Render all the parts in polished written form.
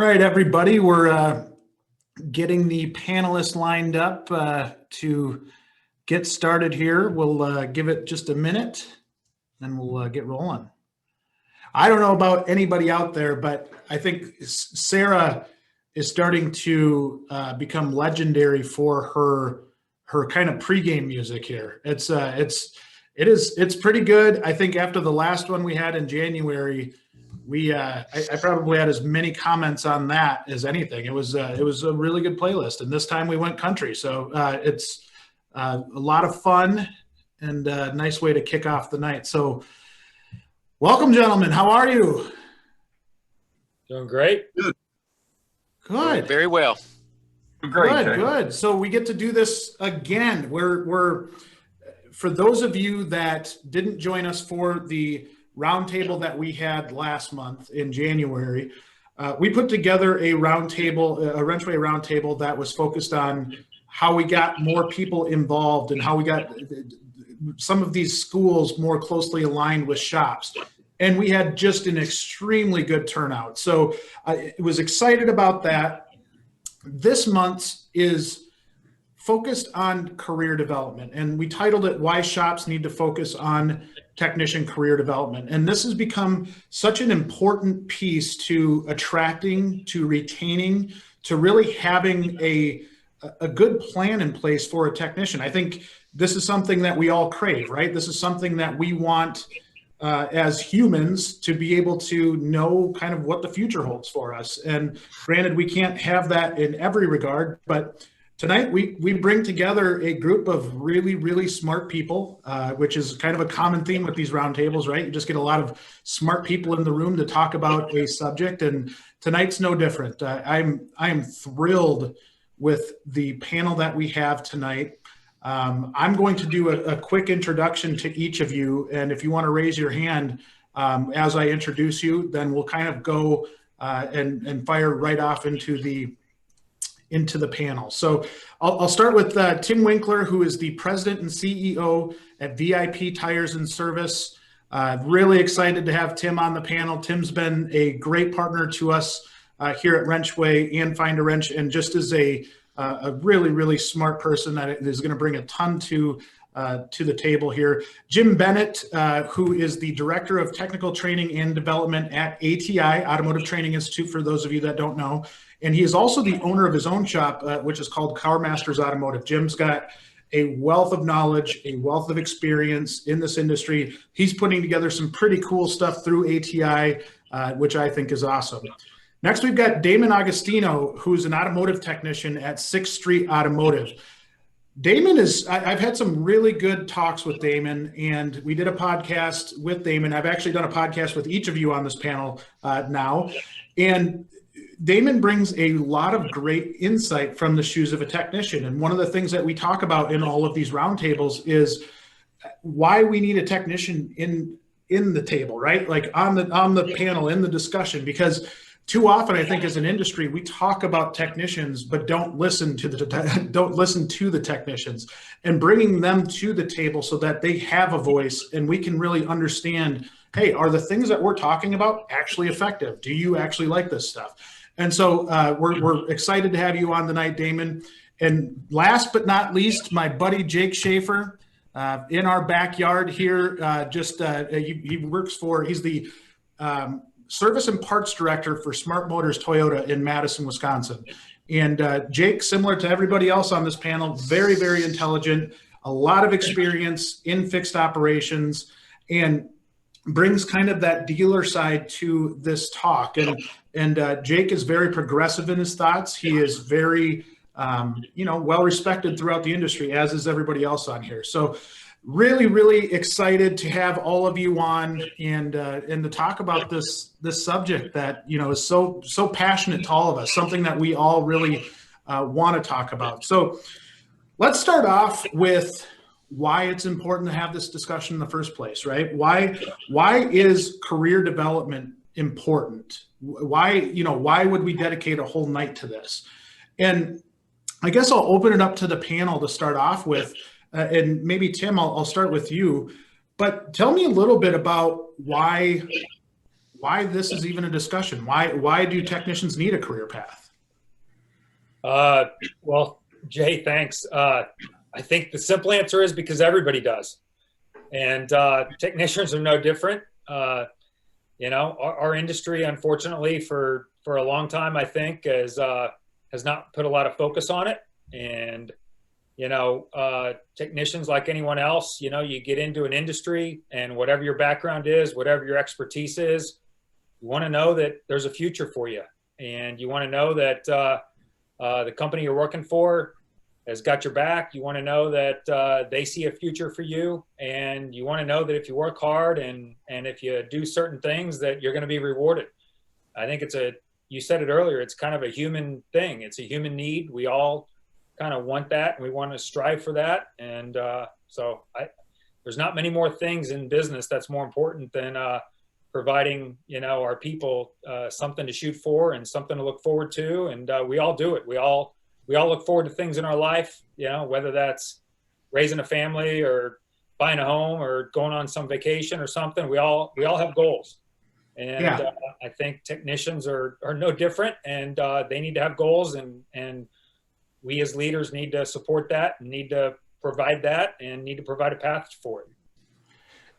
right, everybody, we're getting the panelists lined up to get started here. We'll give it just a minute, and we'll get rolling. I don't know about anybody out there, but I think Sarah is starting to become legendary for her kind of pregame music here. It's pretty good. I think after the last one we had in January, I probably had as many comments on that as anything. It was a really good playlist, and this time we went country, so it's a lot of fun and a nice way to kick off the night. So welcome, gentlemen. How are you? Doing great. Good. Very well. Great. Good. So we get to do this again. We're for those of you that didn't join us for the roundtable that we had last month in January, we put together a roundtable, a WrenchWay roundtable that was focused on how we got more people involved and how we got some of these schools more closely aligned with shops. And we had just an extremely good turnout. So I was excited about that. This month is focused on career development, and we titled it Why Shops Need to Focus on Technician Career Development. And this has become such an important piece to attracting, to retaining, to really having a good plan in place for a technician. I think this is something that we all crave, right? This is something that we want as humans to be able to know kind of what the future holds for us. And granted, we can't have that in every regard, but tonight we bring together a group of really, really smart people, which is kind of a common theme with these roundtables, right? You just get a lot of smart people in the room to talk about a subject, and tonight's no different. I am thrilled with the panel that we have tonight. I'm going to do a quick introduction to each of you, and if you want to raise your hand as I introduce you, then we'll kind of go and fire right off into the panel. So I'll start with Tim Winkeler, who is the president and CEO at VIP Tires and Service. Really excited to have Tim on the panel. Tim's been a great partner to us here at WrenchWay and Find a Wrench, and just as a really, really smart person that is going to bring a ton to the table here. Jim Bennett, who is the Director of Technical Training and Development at ATI, Automotive Training Institute, for those of you that don't know. And he is also the owner of his own shop, which is called Car Masters Automotive. Jim's got a wealth of knowledge, a wealth of experience in this industry. He's putting together some pretty cool stuff through ATI, which I think is awesome. Next, we've got Damon Agostino, who's an automotive technician at 6th Street Automotive. Damon I've had some really good talks with Damon, and we did a podcast with Damon. I've actually done a podcast with each of you on this panel now. And Damon brings a lot of great insight from the shoes of a technician. And one of the things that we talk about in all of these roundtables is why we need a technician in the table, right? Like on the panel, in the discussion, because too often, I think, as an industry, we talk about technicians, but don't listen to the technicians, and bringing them to the table so that they have a voice and we can really understand, hey, are the things that we're talking about actually effective? Do you actually like this stuff? And so we're excited to have you on tonight, Damon. And last but not least, my buddy Jake Shafer in our backyard here. He's the Service and Parts Director for Smart Motors Toyota in Madison, Wisconsin. And Jake, similar to everybody else on this panel, very, very intelligent, a lot of experience in fixed operations, and brings kind of that dealer side to this talk. And Jake is very progressive in his thoughts. He is very, well respected throughout the industry, as is everybody else on here. So really, really excited to have all of you on and to talk about this subject that, is so passionate to all of us, something that we all really want to talk about. So let's start off with why it's important to have this discussion in the first place, right? Why is career development important? Why would we dedicate a whole night to this? And I guess I'll open it up to the panel to start off with. And maybe, Tim, I'll start with you. But tell me a little bit about why why this is even a discussion. Why do technicians need a career path? Well, Jay, thanks. I think the simple answer is because everybody does. And technicians are no different. Our industry, unfortunately, for a long time, I think, has not put a lot of focus on it. And, technicians, like anyone else, you get into an industry, and whatever your background is, whatever your expertise is, you want to know that there's a future for you. And you want to know that the company you're working for has got your back. You want to know that they see a future for you, and you want to know that if you work hard and if you do certain things, that you're going to be rewarded. I think you said it earlier, it's kind of a human thing. It's a human need. We all kind of want that, and we want to strive for that. And so there's not many more things in business that's more important than providing, our people something to shoot for and something to look forward to. And we all do it. We all look forward to things in our life, whether that's raising a family or buying a home or going on some vacation or something. We all have goals. And I think technicians are no different, and they need to have goals, and we as leaders need to support that and need to provide that and need to provide a path for it.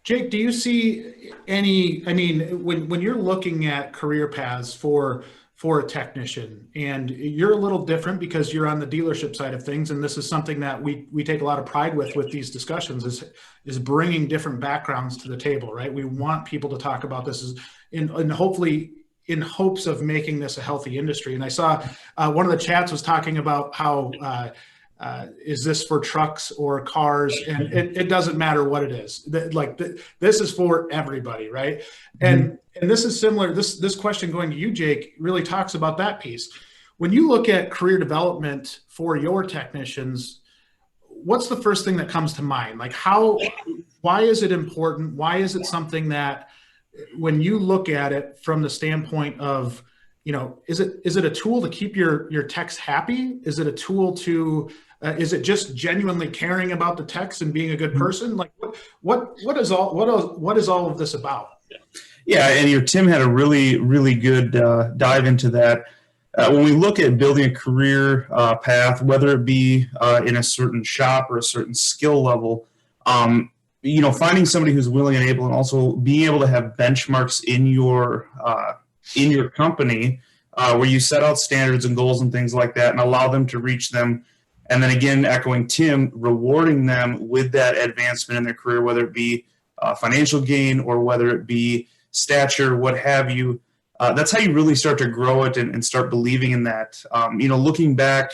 Jake, do you see when you're looking at career paths for a technician, and you're a little different because you're on the dealership side of things, and this is something that we take a lot of pride with these discussions is bringing different backgrounds to the table, right? We want people to talk about this and hopefully in hopes of making this a healthy industry. And I saw one of the chats was talking about how is this for trucks or cars? And it doesn't matter what it is. This is for everybody, right? And this is similar. This question going to you, Jake, really talks about that piece. When you look at career development for your technicians, what's the first thing that comes to mind? Why is it important? Why is it something that when you look at it from the standpoint of, is it a tool to keep your techs happy? Is it a tool to, is it just genuinely caring about the techs and being a good person? What is all of this about? Yeah, and Tim had a really, really good dive into that. When we look at building a career path, whether it be in a certain shop or a certain skill level, finding somebody who's willing and able, and also being able to have benchmarks in your company where you set out standards and goals and things like that and allow them to reach them. And then again, echoing Tim, rewarding them with that advancement in their career, whether it be financial gain or whether it be stature, what have you. That's how you really start to grow it and start believing in that. Looking back,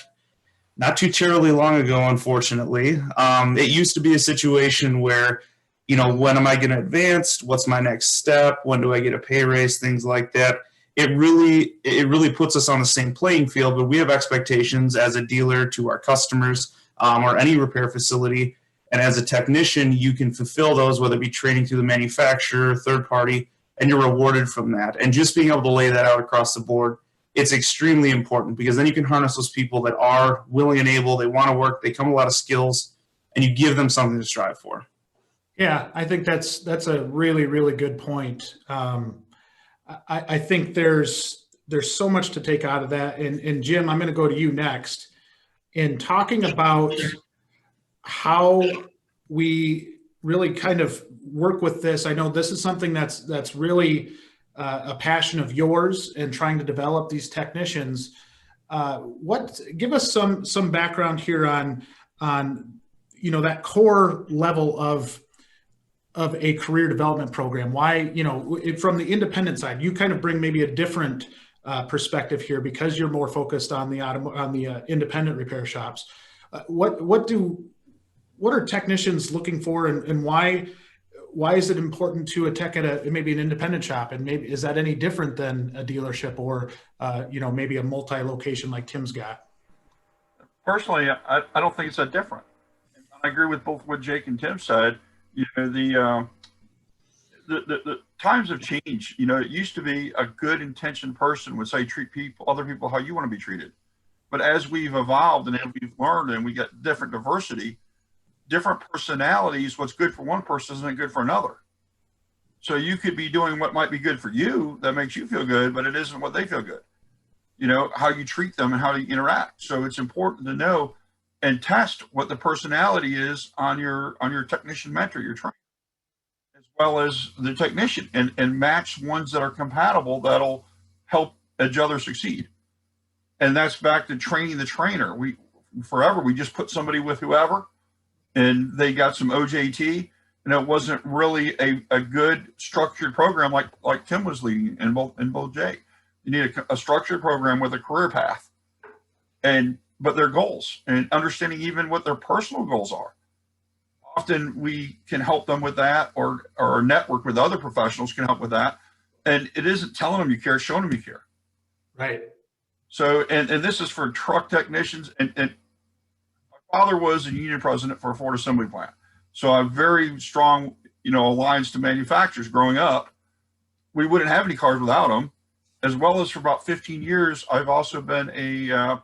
not too terribly long ago, unfortunately, it used to be a situation where, when am I going to advance? What's my next step? When do I get a pay raise? Things like that. It really puts us on the same playing field, but we have expectations as a dealer to our customers or any repair facility. And as a technician, you can fulfill those, whether it be training through the manufacturer, third party, and you're rewarded from that. And just being able to lay that out across the board, it's extremely important, because then you can harness those people that are willing and able, they want to work, they come with a lot of skills, and you give them something to strive for. Yeah, I think that's a really, really good point. I think there's so much to take out of that. And Jim, I'm going to go to you next in talking about how we really kind of work with this. I know this is something that's really a passion of yours and trying to develop these technicians. Give us some background here on that core level of a career development program. Why, from the independent side, you kind of bring maybe a different perspective here because you're more focused on the independent repair shops. What are technicians looking for, and why is it important to a tech at maybe an independent shop? And maybe is that any different than a dealership or maybe a multi-location like Tim's got? Personally, I don't think it's that different. I agree with both what Jake and Tim said. The times have changed. It used to be a good intentioned person would say, treat other people how you want to be treated. But as we've evolved and as we've learned and we got different diversity, different personalities, what's good for one person isn't good for another. So you could be doing what might be good for you that makes you feel good, but it isn't what they feel good. You know, how you treat them and how you interact. So it's important to know and test what the personality is on your technician mentor, your trainer, as well as the technician, and match ones that are compatible that'll help each other succeed. And that's back to training the trainer. We just put somebody with whoever, and they got some OJT, and it wasn't really a good structured program like Tim was leading in both J. You need a structured program with a career path, but their goals and understanding even what their personal goals are. Often we can help them with that, or our network with other professionals can help with that. And it isn't telling them you care, showing them you care. Right. So, and this is for truck technicians. And my father was a union president for a Ford assembly plant. So I have very strong, alliance to manufacturers growing up. We wouldn't have any cars without them, as well as for about 15 years, I've also been an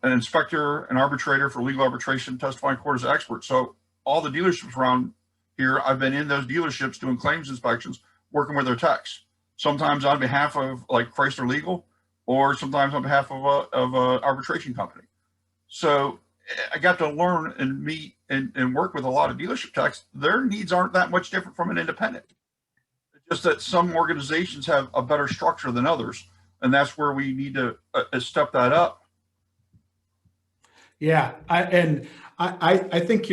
inspector, an arbitrator for legal arbitration, testifying court as expert. So all the dealerships around here, I've been in those dealerships doing claims inspections, working with their techs, sometimes on behalf of like Chrysler Legal, or sometimes on behalf of a arbitration company. So I got to learn and meet and work with a lot of dealership techs. Their needs aren't that much different from an independent. It's just that some organizations have a better structure than others, and that's where we need to step that up. Yeah, I think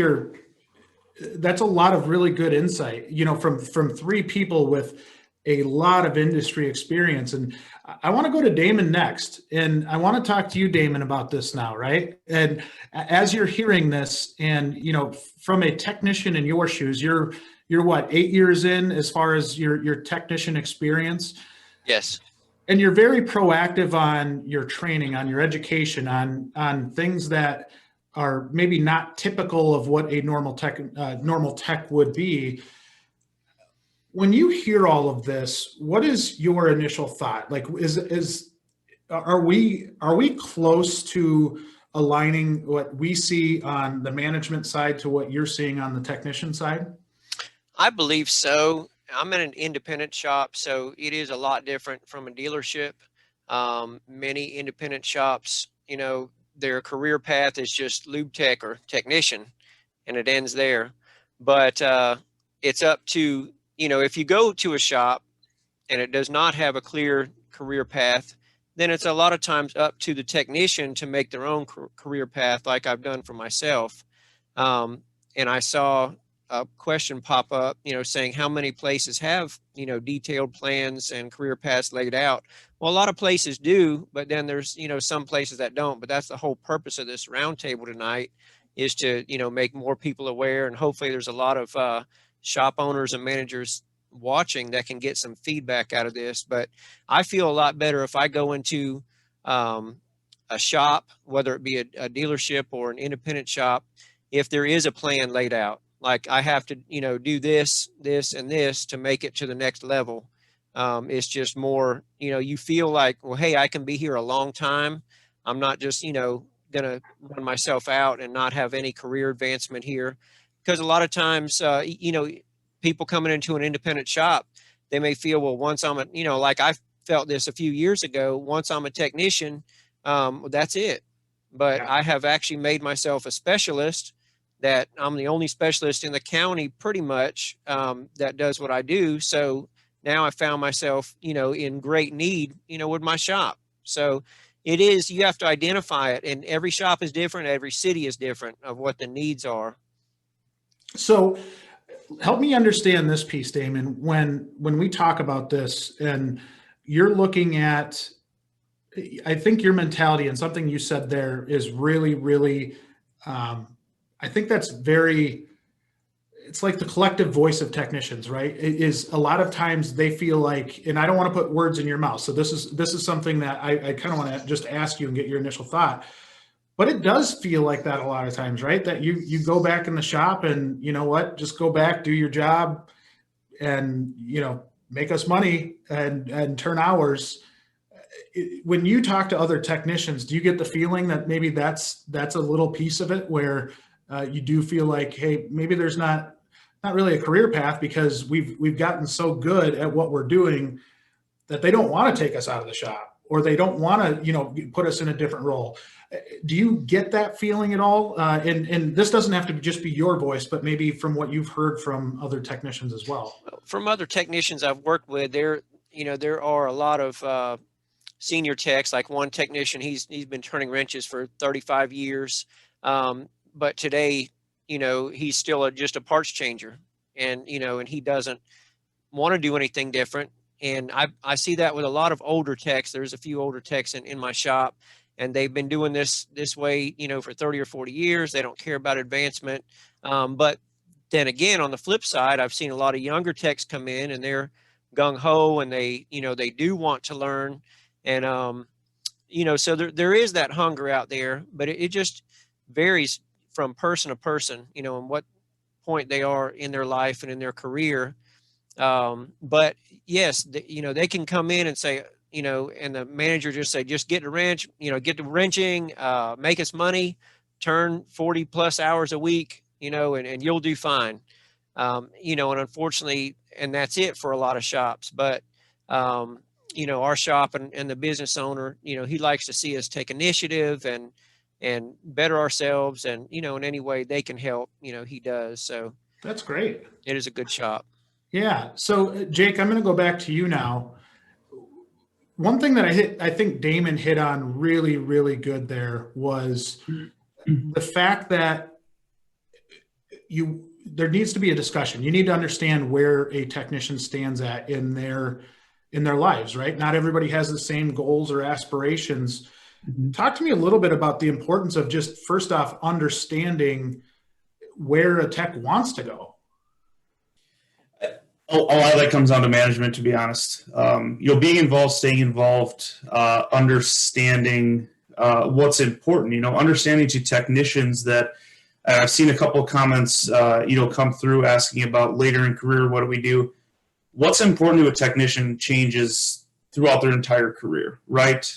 that's a lot of really good insight, from three people with a lot of industry experience. And I want to go to Damon next. And I want to talk to you, Damon, about this now, right? And as you're hearing this, and, from a technician in your shoes, you're what, 8 years in as far as your technician experience? Yes. And you're very proactive on your training, on your education, on things that are maybe not typical of what a normal tech would be. When you hear all of this, what is your initial thought? Like, are we close to aligning what we see on the management side to what you're seeing on the technician side? I believe so. I'm in an independent shop, so it is a lot different from a dealership. Many independent shops, their career path is just lube tech or technician, and it ends there. But it's up to, if you go to a shop and it does not have a clear career path, then it's a lot of times up to the technician to make their own career path, like I've done for myself. And I saw a question pop up, saying how many places have, detailed plans and career paths laid out. Well, a lot of places do, but then there's, some places that don't. But that's the whole purpose of this roundtable tonight, is to, make more people aware. And hopefully there's a lot of shop owners and managers watching that can get some feedback out of this. But I feel a lot better if I go into a shop, whether it be a dealership or an independent shop, if there is a plan laid out. Like, I have to, do this, and this to make it to the next level. It's just more, you feel like, well, hey, I can be here a long time. I'm not just, going to run myself out and not have any career advancement here. Because a lot of times, people coming into an independent shop, they may feel, well, once I'm like I felt this a few years ago, once I'm a technician, that's it. But yeah. I have actually made myself a specialist, that I'm the only specialist in the county pretty much that does what I do. So now I found myself, in great need, with my shop. So it is, you have to identify it, and every shop is different. Every city is different of what the needs are. So help me understand this piece, Damon, when we talk about this and you're looking at, I think your mentality and something you said there is really, really, I think that's it's like the collective voice of technicians, right? It is a lot of times they feel like, and I don't want to put words in your mouth. So this is something that I kind of want to just ask you and get your initial thought, but it does feel like that a lot of times, right? That you go back in the shop and you know what, just go back, do your job and, make us money and turn hours. When you talk to other technicians, do you get the feeling that maybe that's a little piece of it where you do feel like, hey, maybe there's not not really a career path, because we've gotten so good at what we're doing that they don't want to take us out of the shop, or they don't want to, put us in a different role. Do you get that feeling at all? And this doesn't have to just be your voice, but maybe from what you've heard from other technicians as well. From other technicians I've worked with, there are a lot of senior techs. Like one technician, he's been turning wrenches for 35 years. But today, he's still just a parts changer, and he doesn't want to do anything different. And I see that with a lot of older techs. There's a few older techs in my shop, and they've been doing this way, for 30 or 40 years. They don't care about advancement. But then again, on the flip side, I've seen a lot of younger techs come in, and they're gung ho, and they do want to learn. And, so there is that hunger out there, but it just varies from person to person, and what point they are in their life and in their career. But yes, they can come in and say, and the manager just say, just get the wrench, get the wrenching, make us money, turn 40 plus hours a week, and you'll do fine. And unfortunately, and that's it for a lot of shops. But, our shop and the business owner, he likes to see us take initiative and better ourselves, and, in any way they can help, he does. So that's great. It is a good shop. Yeah. So Jake, I'm going to go back to you now. One thing that I think Damon hit on really, really good there was the fact that there needs to be a discussion. You need to understand where a technician stands at in their lives, right? Not everybody has the same goals or aspirations. Mm-hmm. Talk to me a little bit about the importance of just, first off, understanding where a tech wants to go. A lot of that comes down to management, to be honest. Being involved, staying involved, understanding what's important, understanding to technicians that I've seen a couple of comments, come through asking about later in career, what do we do? What's important to a technician changes throughout their entire career, right?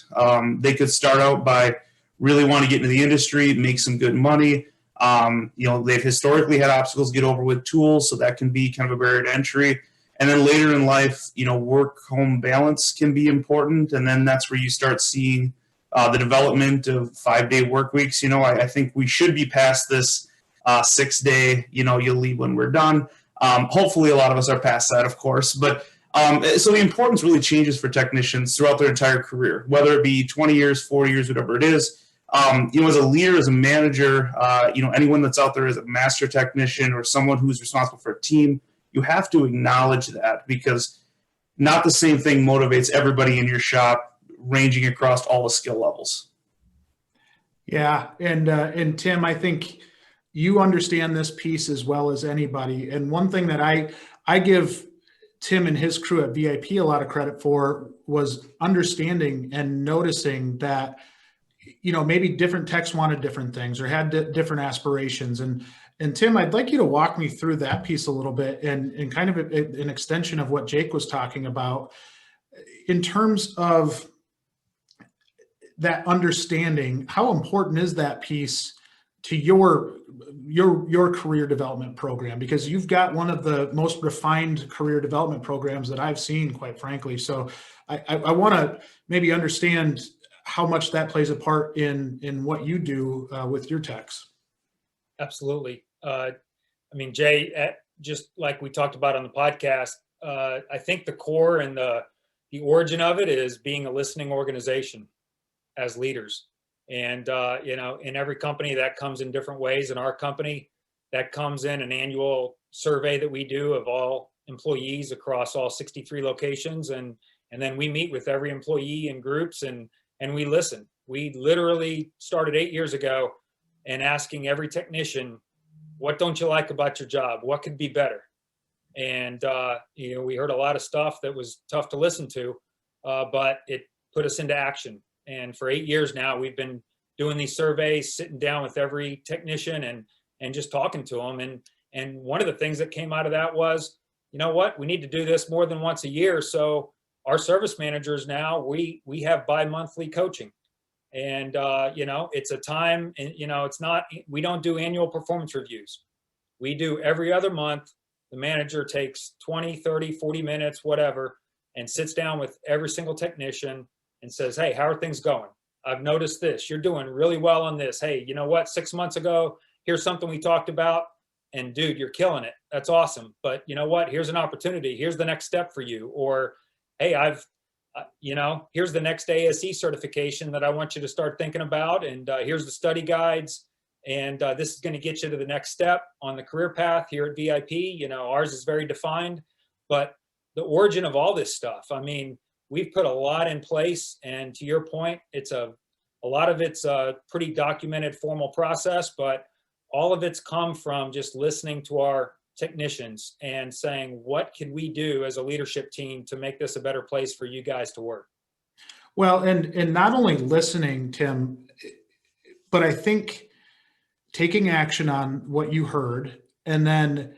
They could start out by really want to get into the industry, make some good money. They've historically had obstacles to get over with tools, so that can be kind of a barrier to entry. And then later in life, work-home balance can be important. And then that's where you start seeing the development of 5-day work weeks. I think we should be past this 6-day, you'll leave when we're done. Hopefully a lot of us are past that, of course. But so the importance really changes for technicians throughout their entire career, whether it be 20 years, 40 years, whatever it is. As a leader, as a manager, anyone that's out there as a master technician or someone who's responsible for a team, you have to acknowledge that, because not the same thing motivates everybody in your shop, ranging across all the skill levels. Yeah. And Tim, I think you understand this piece as well as anybody. And one thing that I give Tim and his crew at VIP a lot of credit for was understanding and noticing that, maybe different techs wanted different things or had different aspirations. And Tim, I'd like you to walk me through that piece a little bit and kind of an extension of what Jake was talking about in terms of that understanding. How important is that piece to your career development program? Because you've got one of the most refined career development programs that I've seen, quite frankly. So I want to maybe understand how much that plays a part in what you do with your techs. Absolutely. Jay, just like we talked about on the podcast, I think the core and the origin of it is being a listening organization as leaders. And, in every company that comes in different ways. In our company, that comes in an annual survey that we do of all employees across all 63 locations. And then we meet with every employee in groups and we listen. We literally started 8 years ago and asking every technician, what don't you like about your job? What could be better? And, we heard a lot of stuff that was tough to listen to, but it put us into action. And for 8 years now, we've been doing these surveys, sitting down with every technician and just talking to them. And one of the things that came out of that was, we need to do this more than once a year. So our service managers now, we have bi-monthly coaching. And, it's a time, and, it's not, we don't do annual performance reviews. We do every other month the manager takes 20, 30, 40 minutes, whatever, and sits down with every single technician and says, hey, how are things going? I've noticed this. You're doing really well on this. Hey, you know what? 6 months ago, here's something we talked about. And dude, you're killing it. That's awesome. But you know what? Here's an opportunity. Here's the next step for you. Or, hey, here's the next ASE certification that I want you to start thinking about. And here's the study guides. And this is going to get you to the next step on the career path here at VIP. Ours is very defined. But the origin of all this stuff, I mean, we've put a lot in place. And to your point, a lot of it's a pretty documented formal process, but all of it's come from just listening to our technicians and saying, what can we do as a leadership team to make this a better place for you guys to work? Well, and not only listening, Tim, but I think taking action on what you heard and then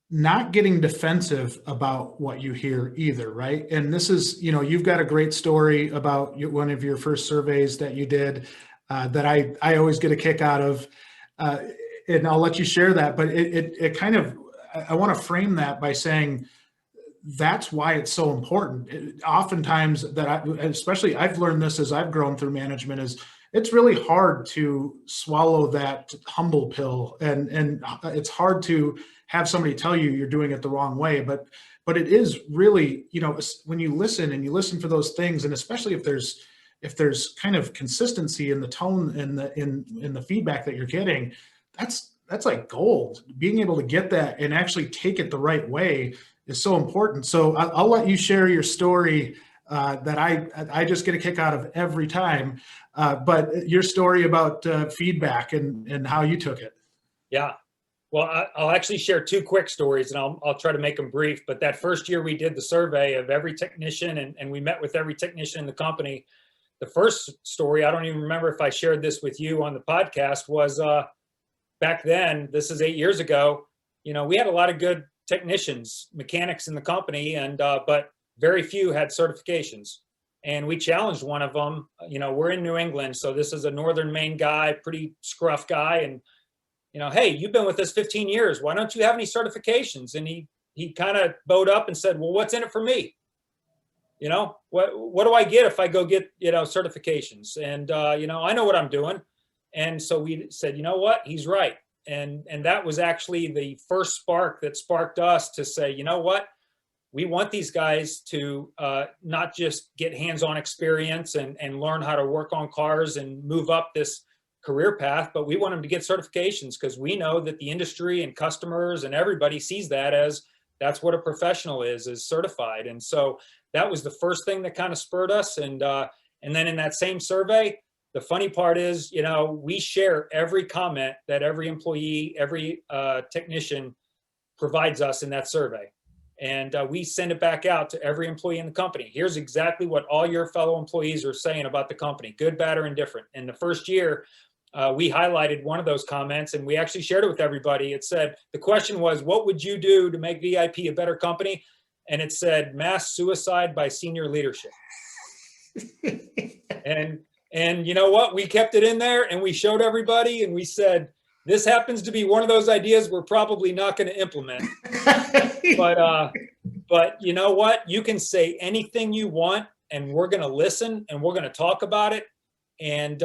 not getting defensive about what you hear either, right? And this is, you've got a great story about one of your first surveys that you did that I always get a kick out of. And I'll let you share that, but it kind of, I want to frame that by saying that's why it's so important. Oftentimes especially I've learned this as I've grown through management, is it's really hard to swallow that humble pill, and it's hard to have somebody tell you you're doing it the wrong way. But it is really, when you listen and you listen for those things, and especially if there's kind of consistency in the tone and in the feedback that you're getting, that's like gold. Being able to get that and actually take it the right way is so important. So I'll let you share your story that I just get a kick out of every time. But your story about feedback and how you took it. Yeah. Well, I'll actually share two quick stories, and I'll try to make them brief. But that first year we did the survey of every technician, and we met with every technician in the company. The first story, I don't even remember if I shared this with you on the podcast, was back then, this is 8 years ago, we had a lot of good technicians, mechanics in the company, and but very few had certifications. And we challenged one of them. We're in New England, so this is a Northern Maine guy, pretty scruff guy. And, hey, you've been with us 15 years. Why don't you have any certifications? And he kind of bowed up and said, well, what's in it for me? What do I get if I go get, certifications? And, I know what I'm doing. And so we said, you know what, he's right. And that was actually the first spark that sparked us to say, you know what, we want these guys to not just get hands-on experience and learn how to work on cars and move up this career path, but we want them to get certifications, because we know that the industry and customers and everybody sees that as that's what a professional is certified. And so that was the first thing that kind of spurred us. And then in that same survey, the funny part is, we share every comment that every employee, every technician provides us in that survey. And we send it back out to every employee in the company. Here's exactly what all your fellow employees are saying about the company, good, bad, or indifferent. In the first year, we highlighted one of those comments, and we actually shared it with everybody. It said, the question was, what would you do to make VIP a better company? And it said, mass suicide by senior leadership. And you know what? We kept it in there, and we showed everybody, and we said, this happens to be one of those ideas we're probably not going to implement. But you know what? You can say anything you want, and we're going to listen, and we're going to talk about it. And,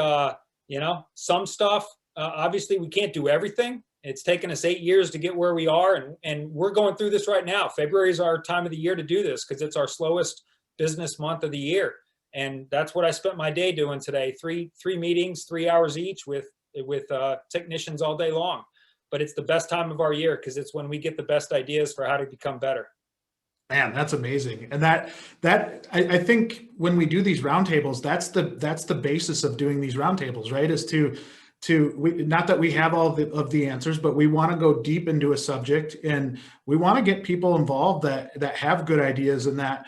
some stuff, obviously we can't do everything. It's taken us 8 years to get where we are. And we're going through this right now. February is our time of the year to do this, because it's our slowest business month of the year. And that's what I spent my day doing today. Three meetings, 3 hours each with technicians all day long. But it's the best time of our year, because it's when we get the best ideas for how to become better. Man, that's amazing. And that I think when we do these roundtables, that's the basis of doing these roundtables, right? Is to not that we have all of the answers, but we want to go deep into a subject, and we want to get people involved that have good ideas and that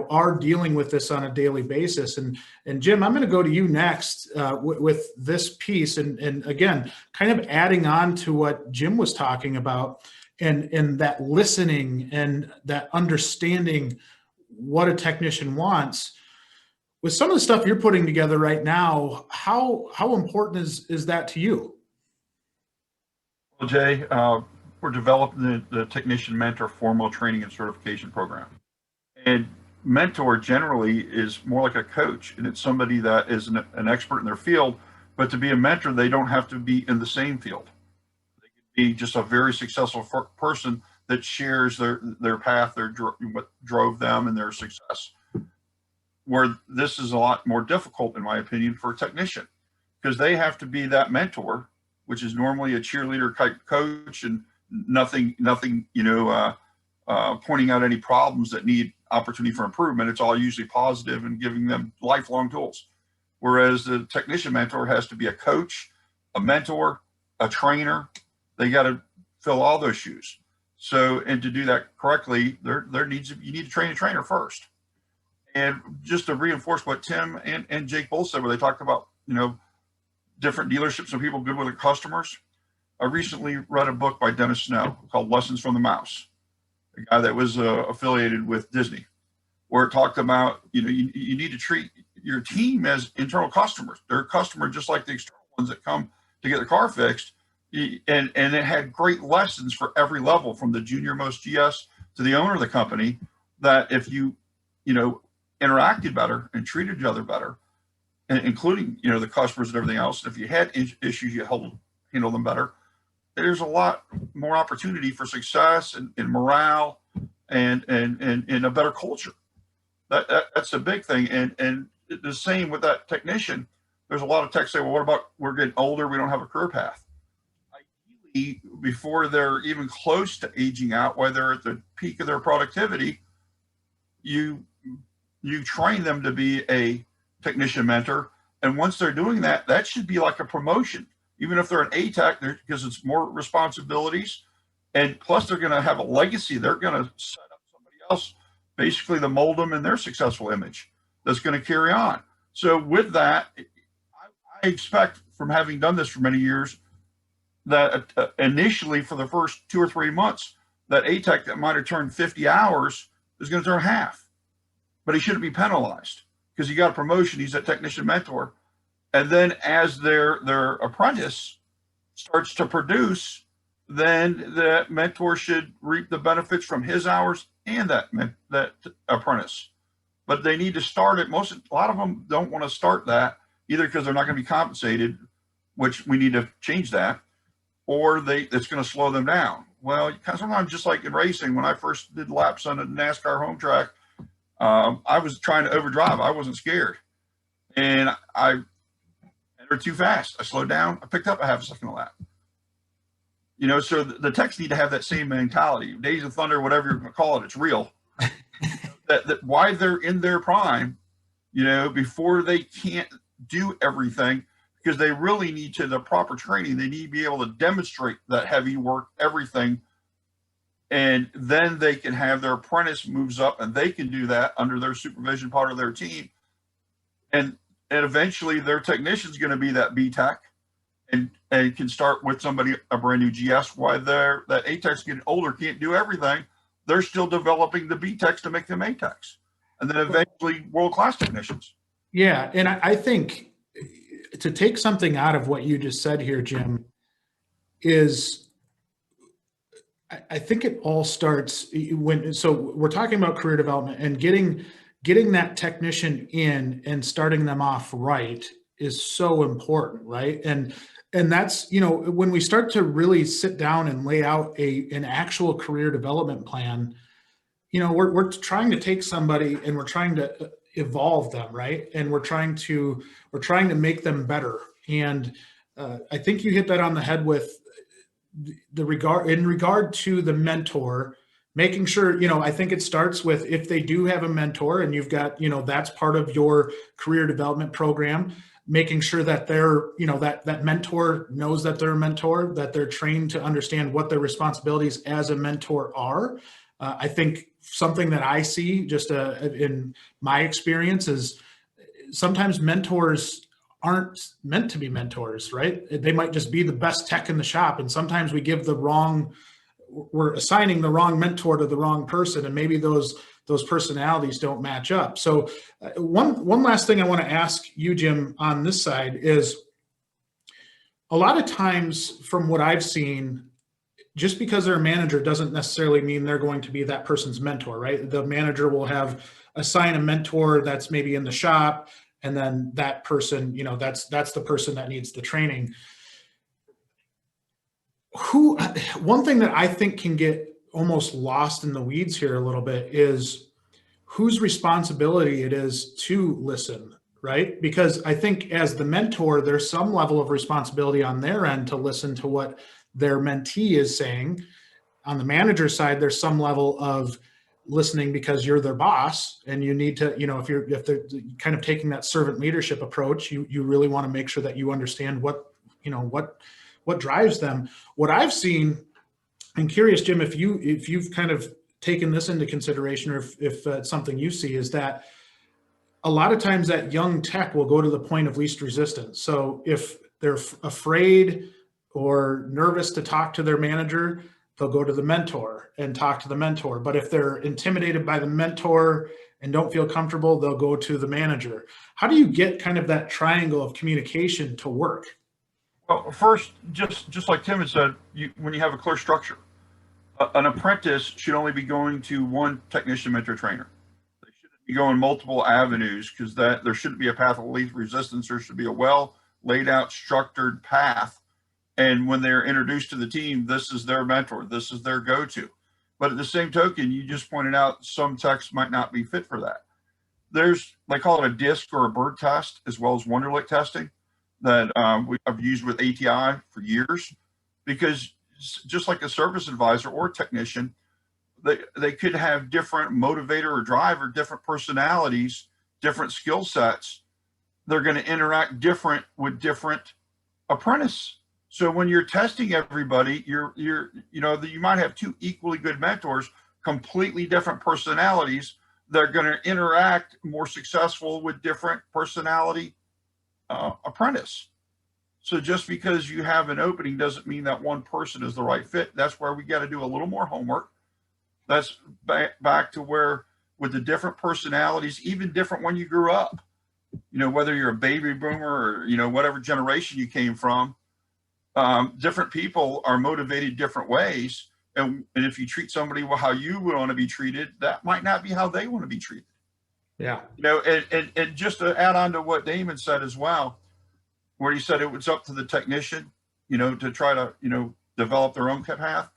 are dealing with this on a daily basis. And Jim, I'm going to go to you next with this piece, and again, kind of adding on to what Jim was talking about, and that listening and that understanding what a technician wants. With some of the stuff you're putting together right now, how important is that to you? Well, Jay, we're developing the technician mentor formal training and certification program. And mentor generally is more like a coach, and it's somebody that is an expert in their field. But to be a mentor, they don't have to be in the same field. They can be just a very successful person that shares their path, what drove them and their success. Where this is a lot more difficult, in my opinion, for a technician, because they have to be that mentor, which is normally a cheerleader type coach, and nothing, pointing out any problems that need opportunity for improvement. It's all usually positive and giving them lifelong tools. Whereas the technician mentor has to be a coach, a mentor, a trainer. They got to fill all those shoes. So, and to do that correctly, you need to train a trainer first. And just to reinforce what Tim and Jake both said, where they talked about, different dealerships and people good with their customers. I recently read a book by Dennis Snow called Lessons from the Mouse, a guy that was affiliated with Disney, where it talked about, you need to treat your team as internal customers. They're a customer just like the external ones that come to get their car fixed. And it had great lessons for every level, from the junior most GS to the owner of the company, that if you interacted better and treated each other better, and including, the customers and everything else, if you had issues, you handle them better. There's a lot more opportunity for success and morale and a better culture. That's a big thing. And the same with that technician. There's a lot of techs say, well, what about, we're getting older, we don't have a career path. Ideally, before they're even close to aging out, while they're at the peak of their productivity, you train them to be a technician mentor. And once they're doing that, that should be like a promotion. Even if they're an A-Tech, because it's more responsibilities. And plus they're going to have a legacy. They're going to set up somebody else, basically to mold them in their successful image that's going to carry on. So with that, I expect, from having done this for many years, that initially for the first 2 or 3 months, that A-Tech that might have turned 50 hours is going to turn half. But he shouldn't be penalized, because he got a promotion. He's a technician mentor. And then as their apprentice starts to produce, then the mentor should reap the benefits from his hours and that apprentice. But they need to start it. A lot of them don't want to start that, either because they're not going to be compensated, which we need to change that, or it's going to slow them down. Well, sometimes, just like in racing, when I first did laps on a NASCAR home track, I was trying to overdrive. I wasn't scared. And I entered too fast. I slowed down. I picked up a half a second a lap. So the techs need to have that same mentality. Days of Thunder, whatever you're going to call it, it's real. that why they're in their prime, before they can't do everything, because they really need the proper training. They need to be able to demonstrate that heavy work, everything. And then they can have their apprentice moves up, and they can do that under their supervision, part of their team. And eventually their technician's going to be that B-Tech and can start with somebody, a brand new GS. While that A-Tech's getting older, can't do everything. They're still developing the B-Techs to make them A-Techs. And then eventually world-class technicians. Yeah. And I think, to take something out of what you just said here, Jim, is I think it all starts so we're talking about career development, and getting that technician in and starting them off right is so important, right? And that's, when we start to really sit down and lay out an actual career development plan, we're trying to take somebody and we're trying to evolve them, right? And we're trying to make them better. And I think you hit that on the head with in regard to the mentor, making sure, I think it starts with, if they do have a mentor and you've got, that's part of your career development program, making sure that they're, that mentor knows that they're a mentor, that they're trained to understand what their responsibilities as a mentor are. I think something that I see just in my experience is sometimes mentors aren't meant to be mentors, right? They might just be the best tech in the shop. And sometimes we're assigning the wrong mentor to the wrong person, and maybe those personalities don't match up. So one last thing I want to ask you, Jim, on this side is, a lot of times from what I've seen, just because they're a manager doesn't necessarily mean they're going to be that person's mentor, right? The manager will assign a mentor that's maybe in the shop, and then that person, you know, that's the person that needs the training. One thing that I think can get almost lost in the weeds here a little bit is whose responsibility it is to listen, right? Because I think as the mentor, there's some level of responsibility on their end to listen to what their mentee is saying. On the manager side, there's some level of listening because you're their boss, and you need to, you know, if they're kind of taking that servant leadership approach, you really want to make sure that you understand what drives them. What I've seen, I'm curious, Jim, if you've kind of taken this into consideration, or if it's something you see, is that a lot of times that young tech will go to the point of least resistance. So if they're afraid or nervous to talk to their manager, they'll go to the mentor and talk to the mentor. But if they're intimidated by the mentor and don't feel comfortable, they'll go to the manager. How do you get kind of that triangle of communication to work? Well, first, just like Tim had said, when you have a clear structure, an apprentice should only be going to one technician, mentor, trainer. They shouldn't be going multiple avenues, because there shouldn't be a path of least resistance. There should be a well laid out, structured path. And when they're introduced to the team, this is their mentor, this is their go-to. But at the same token, you just pointed out some techs might not be fit for that. They call it a DISC or a bird test, as well as Wonderlic testing, that I've used with ATI for years, because just like a service advisor or technician, they could have different motivator or driver, different personalities, different skill sets. They're going to interact different with different apprentices. So when you're testing everybody, you might have two equally good mentors, completely different personalities. They're going to interact more successful with different personality apprentice. So just because you have an opening doesn't mean that one person is the right fit. That's where we got to do a little more homework. That's back to where, with the different personalities, even different when you grew up, whether you're a baby boomer or, whatever generation you came from, different people are motivated different ways. And if you treat somebody how you would want to be treated, that might not be how they want to be treated. Yeah. And just to add on to what Damon said as well, where he said it was up to the technician, to try to, develop their own path.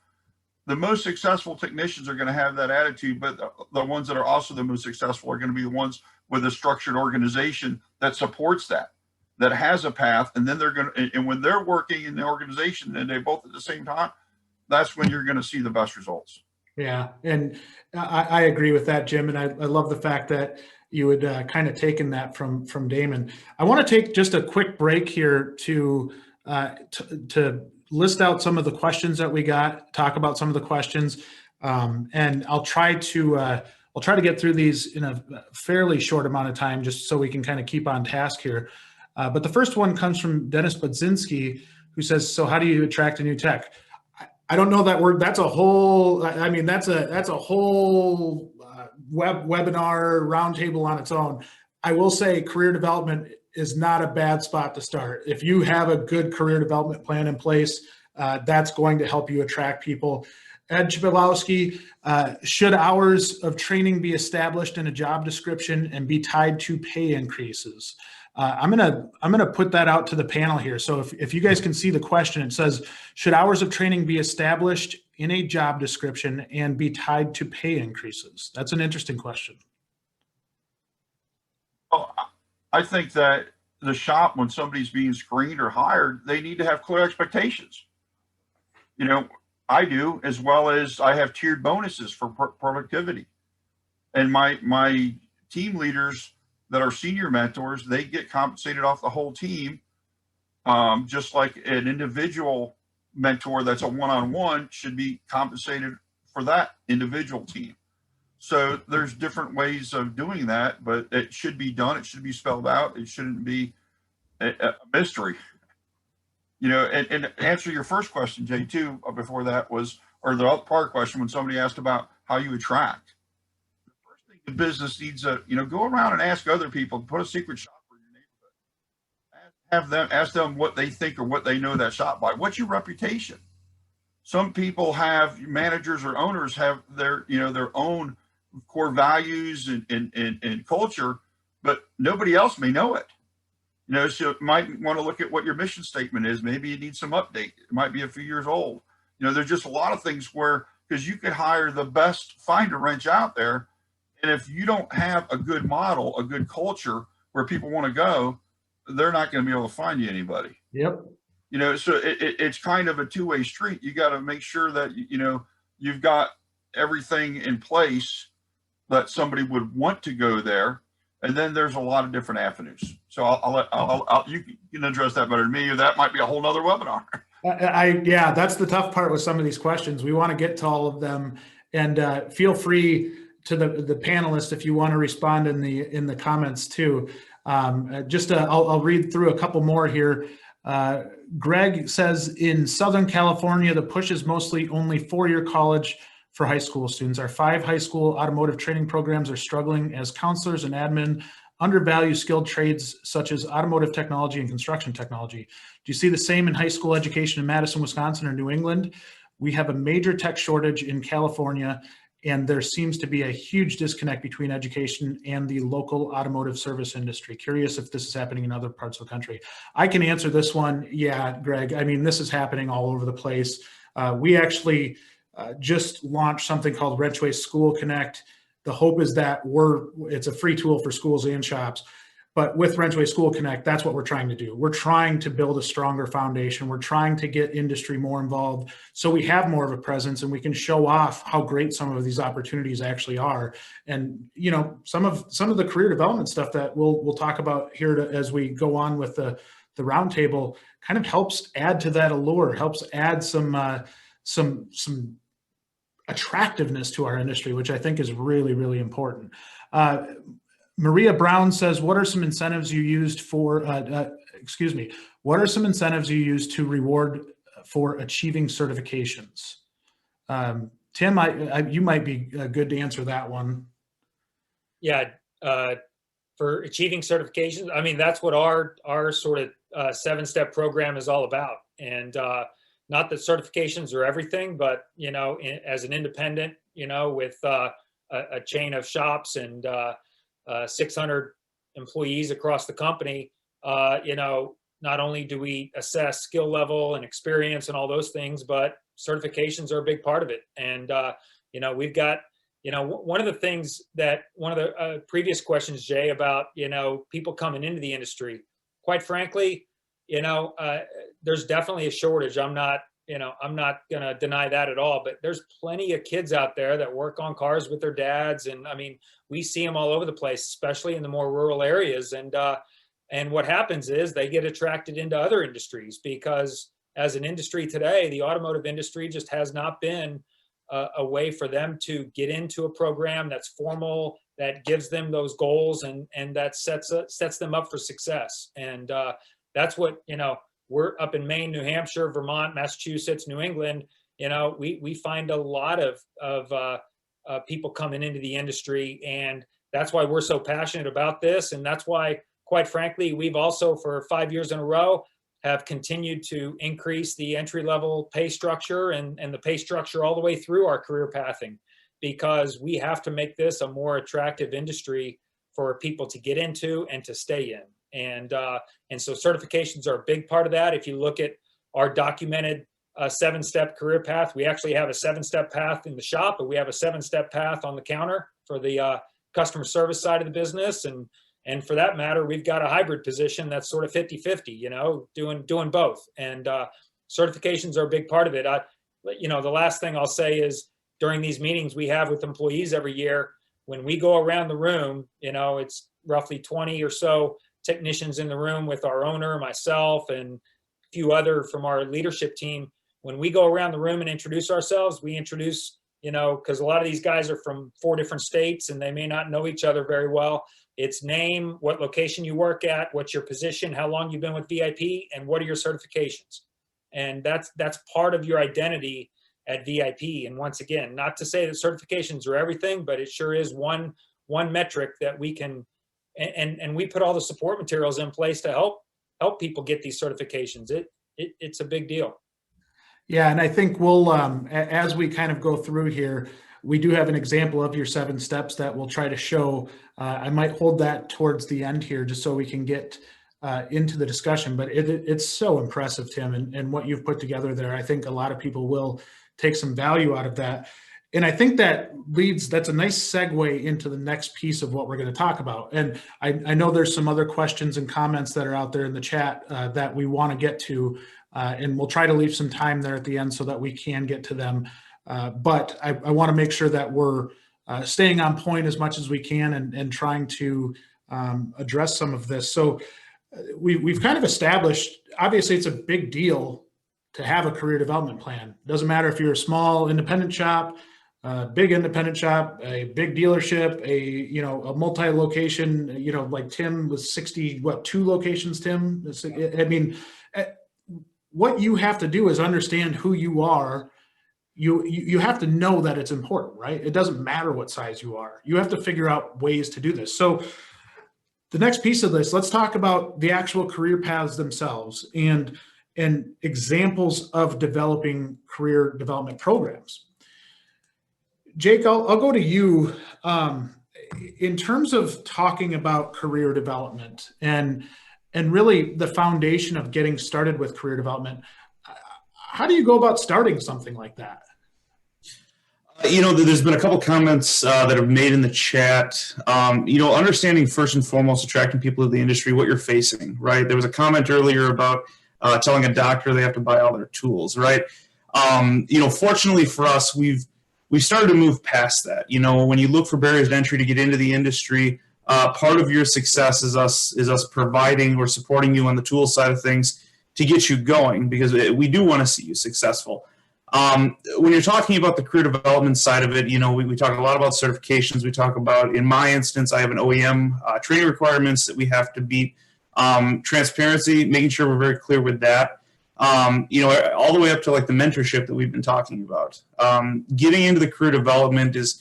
The most successful technicians are going to have that attitude, but the ones that are also the most successful are going to be the ones with a structured organization that supports that has a path. And then and when they're working in the organization and they both at the same time, that's when you're going to see the best results. Yeah. And I agree with that, Jim. And I love the fact that you had kind of taken that from Damon. I want to take just a quick break here to list out some of the questions that we got, talk about some of the questions. And I'll try to get through these in a fairly short amount of time, just so we can kind of keep on task here. But the first one comes from Dennis Budzinski, who says, so how do you attract a new tech? I don't know that word. That's a whole, that's a whole webinar roundtable on its own. I will say career development is not a bad spot to start. If you have a good career development plan in place, that's going to help you attract people. Ed Chbilowski, should hours of training be established in a job description and be tied to pay increases? I'm gonna put that out to the panel here. So if you guys can see the question, it says, should hours of training be established in a job description and be tied to pay increases? That's an interesting question. Well, I think that the shop, when somebody's being screened or hired, they need to have clear expectations. I do, as well as I have tiered bonuses for productivity. And my team leaders that are senior mentors, they get compensated off the whole team, just like an individual mentor that's a one-on-one should be compensated for that individual team. So there's different ways of doing that, but it should be done. It should be spelled out. It shouldn't be a mystery. And answer your first question, Jay, too, before that was, or the other part question, when somebody asked about how you attract. The first thing the business needs go around and ask other people, put a secret shop in your neighborhood. Ask them what they think or what they know that shop by. What's your reputation? Some people have, managers or owners have their, their own core values and culture, but nobody else may know it. So you might want to look at what your mission statement is. Maybe you need some update. It might be a few years old. There's just a lot of things where, because you could hire the best finder wrench out there, and if you don't have a good model, a good culture where people want to go, they're not going to be able to find you anybody. Yep. So it's kind of a two-way street. You got to make sure that, you've got everything in place that somebody would want to go there. And then there's a lot of different avenues. So you can address that better than me, or that might be a whole nother webinar. Yeah, that's the tough part with some of these questions. We want to get to all of them, and feel free to the panelists if you want to respond in the comments too. I'll read through a couple more here. Greg says, in Southern California, the push is mostly only 4-year college for high school students. Our 5 high school automotive training programs are struggling as counselors and admin undervalue skilled trades such as automotive technology and construction technology. Do you see the same in high school education in Madison, Wisconsin, or New England? We have a major tech shortage in California, and there seems to be a huge disconnect between education and the local automotive service industry. Curious if this is happening in other parts of the country. I can answer this one. Yeah, Greg, I mean, this is happening all over the place. We actually just launched something called WrenchWay School Connect. The hope is that it's a free tool for schools and shops. But with WrenchWay School Connect, that's what we're trying to do. We're trying to build a stronger foundation. We're trying to get industry more involved so we have more of a presence and we can show off how great some of these opportunities actually are. And some of the career development stuff that we'll talk about here as we go on with the roundtable kind of helps add to that allure, helps add some attractiveness to our industry, which I think is really, really important. Maria Brown says, what are some incentives you used for, what are some incentives you use to reward for achieving certifications? Tim, you might be good to answer that one. Yeah, for achieving certifications, I mean, that's what our sort of 7-step program is all about. And not that certifications are everything, but, as an independent, with a chain of shops and 600 employees across the company, not only do we assess skill level and experience and all those things, but certifications are a big part of it. And, we've got, one of the things that one of the previous questions, Jay, about, people coming into the industry, quite frankly, there's definitely a shortage. I'm not going to deny that at all, but there's plenty of kids out there that work on cars with their dads. And I mean, we see them all over the place, especially in the more rural areas. And what happens is they get attracted into other industries because as an industry today, the automotive industry just has not been a way for them to get into a program that's formal, that gives them those goals and that sets them up for success. And that's what, we're up in Maine, New Hampshire, Vermont, Massachusetts, New England. We find a lot of people coming into the industry, and that's why we're so passionate about this. And that's why, quite frankly, we've also for 5 years in a row have continued to increase the entry-level pay structure and the pay structure all the way through our career pathing, because we have to make this a more attractive industry for people to get into and to stay in. And so certifications are a big part of that. If you look at our documented 7-step career path, we actually have a 7-step path in the shop, but we have a 7-step path on the counter for the customer service side of the business. And for that matter, we've got a hybrid position that's sort of 50-50, doing both. And certifications are a big part of it. The last thing I'll say is during these meetings we have with employees every year, when we go around the room, it's roughly 20 or so technicians in the room with our owner, myself, and a few other from our leadership team. When we go around the room and introduce ourselves, we introduce, because a lot of these guys are from 4 different states and they may not know each other very well. It's name, what location you work at, what's your position, how long you've been with VIP, and what are your certifications. And that's part of your identity at VIP. And once again, not to say that certifications are everything, but it sure is one metric that we can, and we put all the support materials in place to help people get these certifications. It's a big deal. Yeah, and I think we'll, as we kind of go through here, we do have an example of your 7 steps that we'll try to show. I might hold that towards the end here just so we can get into the discussion, but it's so impressive, Tim, and what you've put together there. I think a lot of people will take some value out of that. And I think that's a nice segue into the next piece of what we're going to talk about. And I know there's some other questions and comments that are out there in the chat that we want to get to, and we'll try to leave some time there at the end so that we can get to them. But I want to make sure that we're staying on point as much as we can and trying to address some of this. So we've kind of established, obviously it's a big deal to have a career development plan. Doesn't matter if you're a small independent shop, a big independent shop, a big dealership, a multi-location, like Tim was 2 locations, Tim? I mean, what you have to do is understand who you are. You have to know that it's important, right? It doesn't matter what size you are. You have to figure out ways to do this. So the next piece of this, let's talk about the actual career paths themselves and examples of developing career development programs. Jake, I'll go to you. In terms of talking about career development and really the foundation of getting started with career development, how do you go about starting something like that? There's been a couple comments that have made in the chat. Understanding first and foremost, attracting people to the industry, what you're facing, right? There was a comment earlier about telling a doctor they have to buy all their tools, right? Fortunately for us, we've started to move past that. When you look for barriers to entry to get into the industry, part of your success is us providing or supporting you on the tool side of things to get you going, because we do want to see you successful. When you're talking about the career development side of it, we talk a lot about certifications. We talk about, in my instance, I have an OEM training requirements that we have to beat. Transparency, making sure we're very clear with that. All the way up to like the mentorship that we've been talking about. Getting into the career development is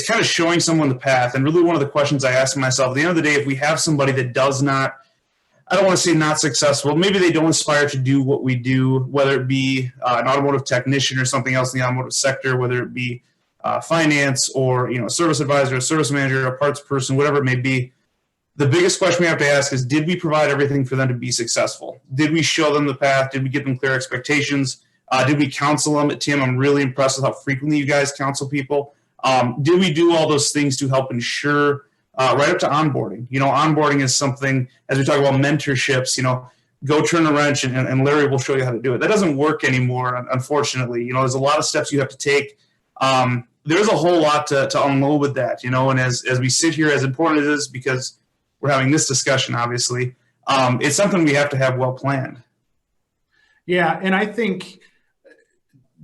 kind of showing someone the path. And really one of the questions I ask myself, at the end of the day, if we have somebody that does not, I don't want to say not successful, maybe they don't aspire to do what we do, whether it be an automotive technician or something else in the automotive sector, whether it be finance or a service advisor, a service manager, a parts person, whatever it may be. The biggest question we have to ask is, did we provide everything for them to be successful? Did we show them the path? Did we give them clear expectations? Did we counsel them? Tim, I'm really impressed with how frequently you guys counsel people. Did we do all those things to help ensure right up to onboarding? Onboarding is something, as we talk about mentorships, go turn a wrench and Larry will show you how to do it. That doesn't work anymore, unfortunately. There's a lot of steps you have to take. There's a whole lot to unload with that, and as we sit here, as important as it is, because we're having this discussion, obviously, it's something we have to have well planned. Yeah, and I think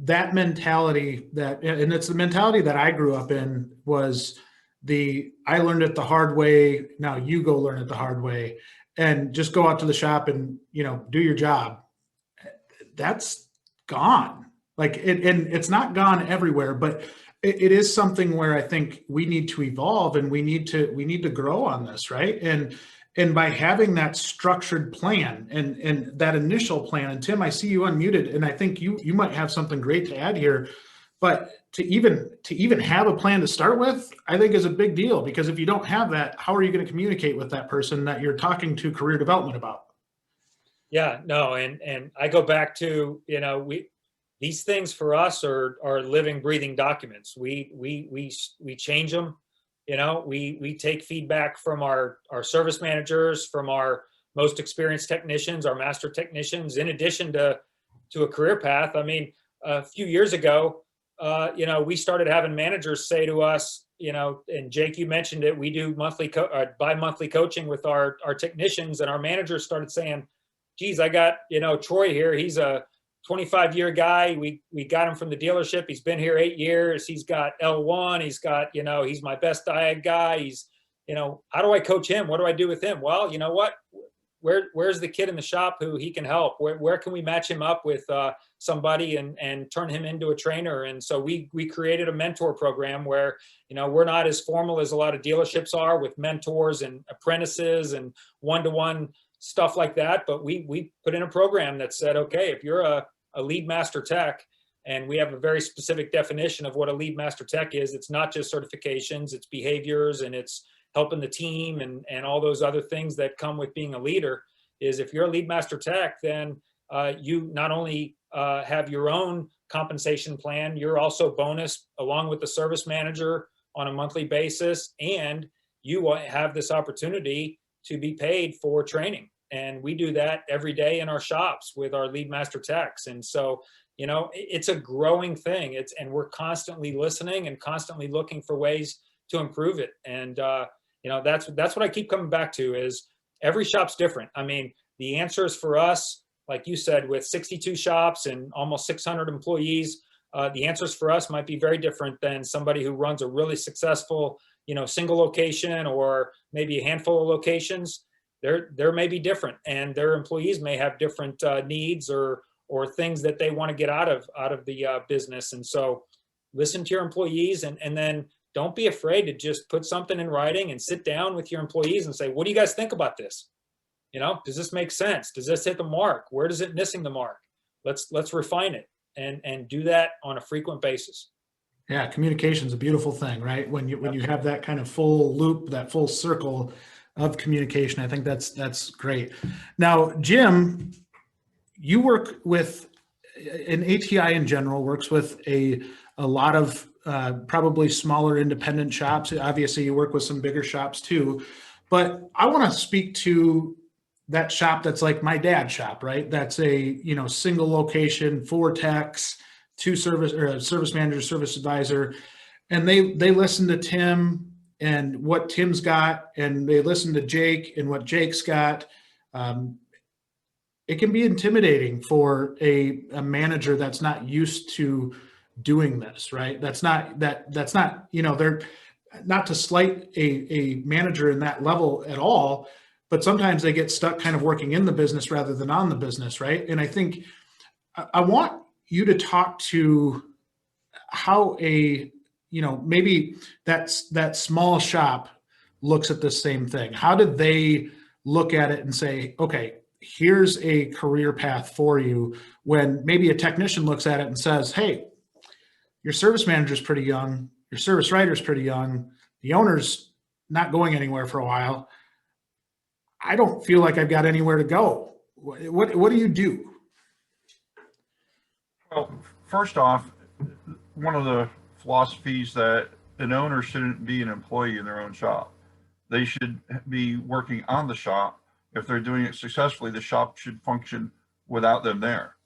that mentality and it's the mentality that I grew up in, was I learned it the hard way, now you go learn it the hard way, and just go out to the shop and, do your job. That's gone. And it's not gone everywhere, but it is something where I think we need to evolve and we need to grow on this, right? And by having that structured plan and that initial plan, and Tim, I see you unmuted, and I think you might have something great to add here, but to even have a plan to start with, I think is a big deal, because if you don't have that, how are you going to communicate with that person that you're talking to career development about? Yeah, no, and I go back to, these things for us are living, breathing documents. We change them. We take feedback from our service managers, from our most experienced technicians, our master technicians, in addition to a career path. I mean, a few years ago, we started having managers say to us, and Jake, you mentioned it, we do bi-monthly coaching with our technicians, and our managers started saying, geez, I got, Troy here. He's a 25-year guy. We got him from the dealership. He's been here 8 years. He's got L1. He's got, he's my best diag guy. He's, how do I coach him? What do I do with him? Well, you know what? Where's the kid in the shop who he can help? Where can we match him up with somebody and turn him into a trainer? And so we created a mentor program where, we're not as formal as a lot of dealerships are, with mentors and apprentices and one-to-one stuff like that. But we put in a program that said, okay, if you're a a lead master tech, and we have a very specific definition of what a lead master tech is. It's not just certifications, it's behaviors, and it's helping the team and all those other things that come with being a leader. Is if you're a lead master tech, then you not only have your own compensation plan, you're also bonused along with the service manager on a monthly basis, and you will have this opportunity to be paid for training. And we do that every day in our shops with our lead master techs. And so, you know, it's a growing thing. And we're constantly listening and constantly looking for ways to improve it. And, you know, that's what I keep coming back to is every shop's different. I mean, the answers for us, like you said, with 62 shops and almost 600 employees, the answers for us might be very different than somebody who runs a really successful, you know, single location or maybe a handful of locations. There may be different, and their employees may have different needs or things that they want to get out of the business. And so listen to your employees, and then don't be afraid to just put something in writing and sit down with your employees and say, what do you guys think about this? You know, does this make sense? Does this hit the mark? Where does it missing the mark? Let's refine it and do that on a frequent basis. Yeah, communication is a beautiful thing, right? When you have that kind of full loop, that full circle of communication, I think that's great. Now, Jim, you work with an ATI in general works with a lot of probably smaller independent shops. Obviously, you work with some bigger shops too, but I want to speak to that shop that's like my dad's shop, right? That's a, you know, single location, 4 techs, 2 service manager, service advisor, and they listen to Tim and what Tim's got, and they listen to Jake and what Jake's got. It can be intimidating for a manager that's not used to doing this, right? That's not, you know, they're not to slight a manager in that level at all, but sometimes they get stuck kind of working in the business rather than on the business, right? And I think I want you to talk to how a, you know, maybe that small shop looks at the same thing. How did they look at it and say, okay, here's a career path for you, when maybe a technician looks at it and says, hey, your service manager's pretty young, your service writer's pretty young, the owner's not going anywhere for a while. I don't feel like I've got anywhere to go. What do you do? Well, first off, one of the philosophies that an owner shouldn't be an employee in their own shop. They should be working on the shop. If they're doing it successfully, the shop should function without them there.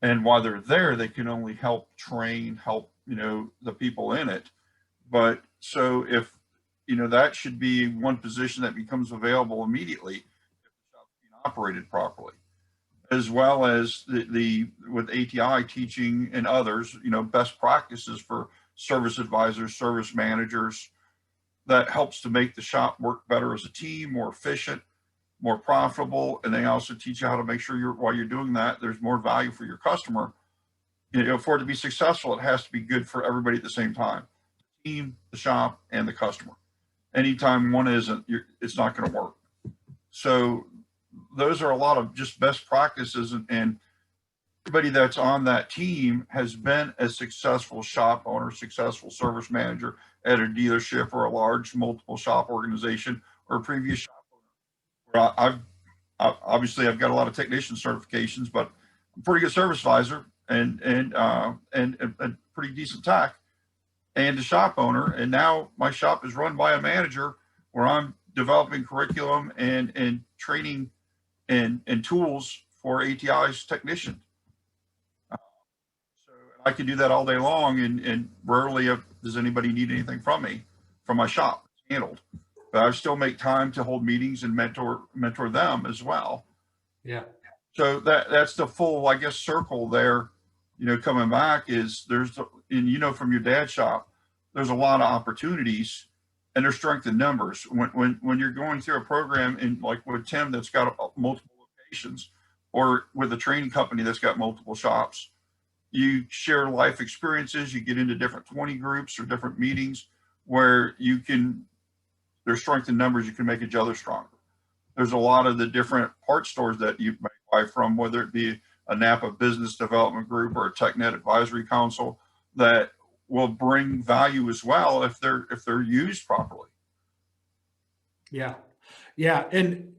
And while they're there, they can only help train, you know, the people in it. But so if, you know, that should be one position that becomes available immediately if the shop's being operated properly, as well as with ATI teaching and others, you know, best practices for service advisors, service managers, that helps to make the shop work better as a team, more efficient, more profitable. And they also teach you how to make sure while you're doing that, there's more value for your customer. You know, for it to be successful, it has to be good for everybody at the same time, the team, the shop, and the customer. Anytime one isn't, it's not going to work. So those are a lot of just best practices, and everybody that's on that team has been a successful shop owner, successful service manager at a dealership or a large multiple shop organization or a previous shop owner. I've got a lot of technician certifications, but I'm a pretty good service advisor and a pretty decent tech and a shop owner. And now my shop is run by a manager where I'm developing curriculum and training and tools for ATI's technicians. So I can do that all day long, and rarely does anybody need anything from me, from my shop. It's handled. But I still make time to hold meetings and mentor them as well. Yeah. So that's the full, I guess, circle there. You know, coming back is and you know, from your dad's shop, there's a lot of opportunities, and there's strength in numbers. When you're going through a program in like with Tim that's got multiple locations, or with a training company that's got multiple shops, you share life experiences, you get into different 20 groups or different meetings where there's strength in numbers, you can make each other stronger. There's a lot of the different parts stores that you might buy from, whether it be a Napa Business Development Group or a TechNet Advisory Council that will bring value as well if they're used properly. Yeah. Yeah. And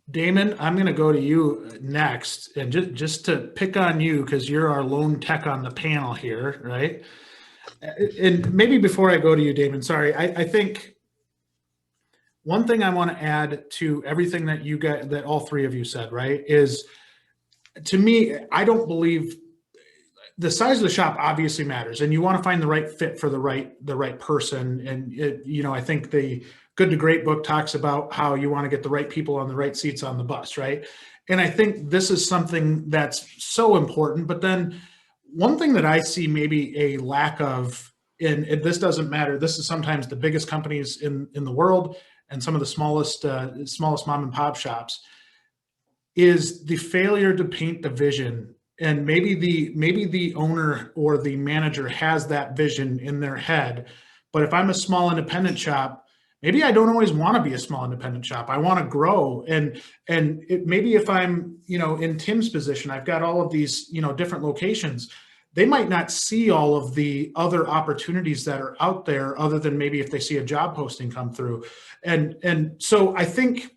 Damon, I'm going to go to you next, and just to pick on you because you're our lone tech on the panel here, right? And maybe before I go to you, Damon, sorry, I think one thing I want to add to everything that you got, that all three of you said, right, is to me, I don't believe the size of the shop obviously matters, and you want to find the right fit for the right person. And you know, I think the Good to Great book talks about how you want to get the right people on the right seats on the bus, right? And I think this is something that's so important. But then one thing that I see maybe a lack of, and this doesn't matter, this is sometimes the biggest companies in the world and some of the smallest mom and pop shops, is the failure to paint the vision. And maybe the owner or the manager has that vision in their head. But if I'm a small independent shop, maybe I don't always want to be a small independent shop. I want to grow. And maybe if I'm, you know, in Tim's position, I've got all of these, you know, different locations. They might not see all of the other opportunities that are out there, other than maybe if they see a job posting come through. And so I think,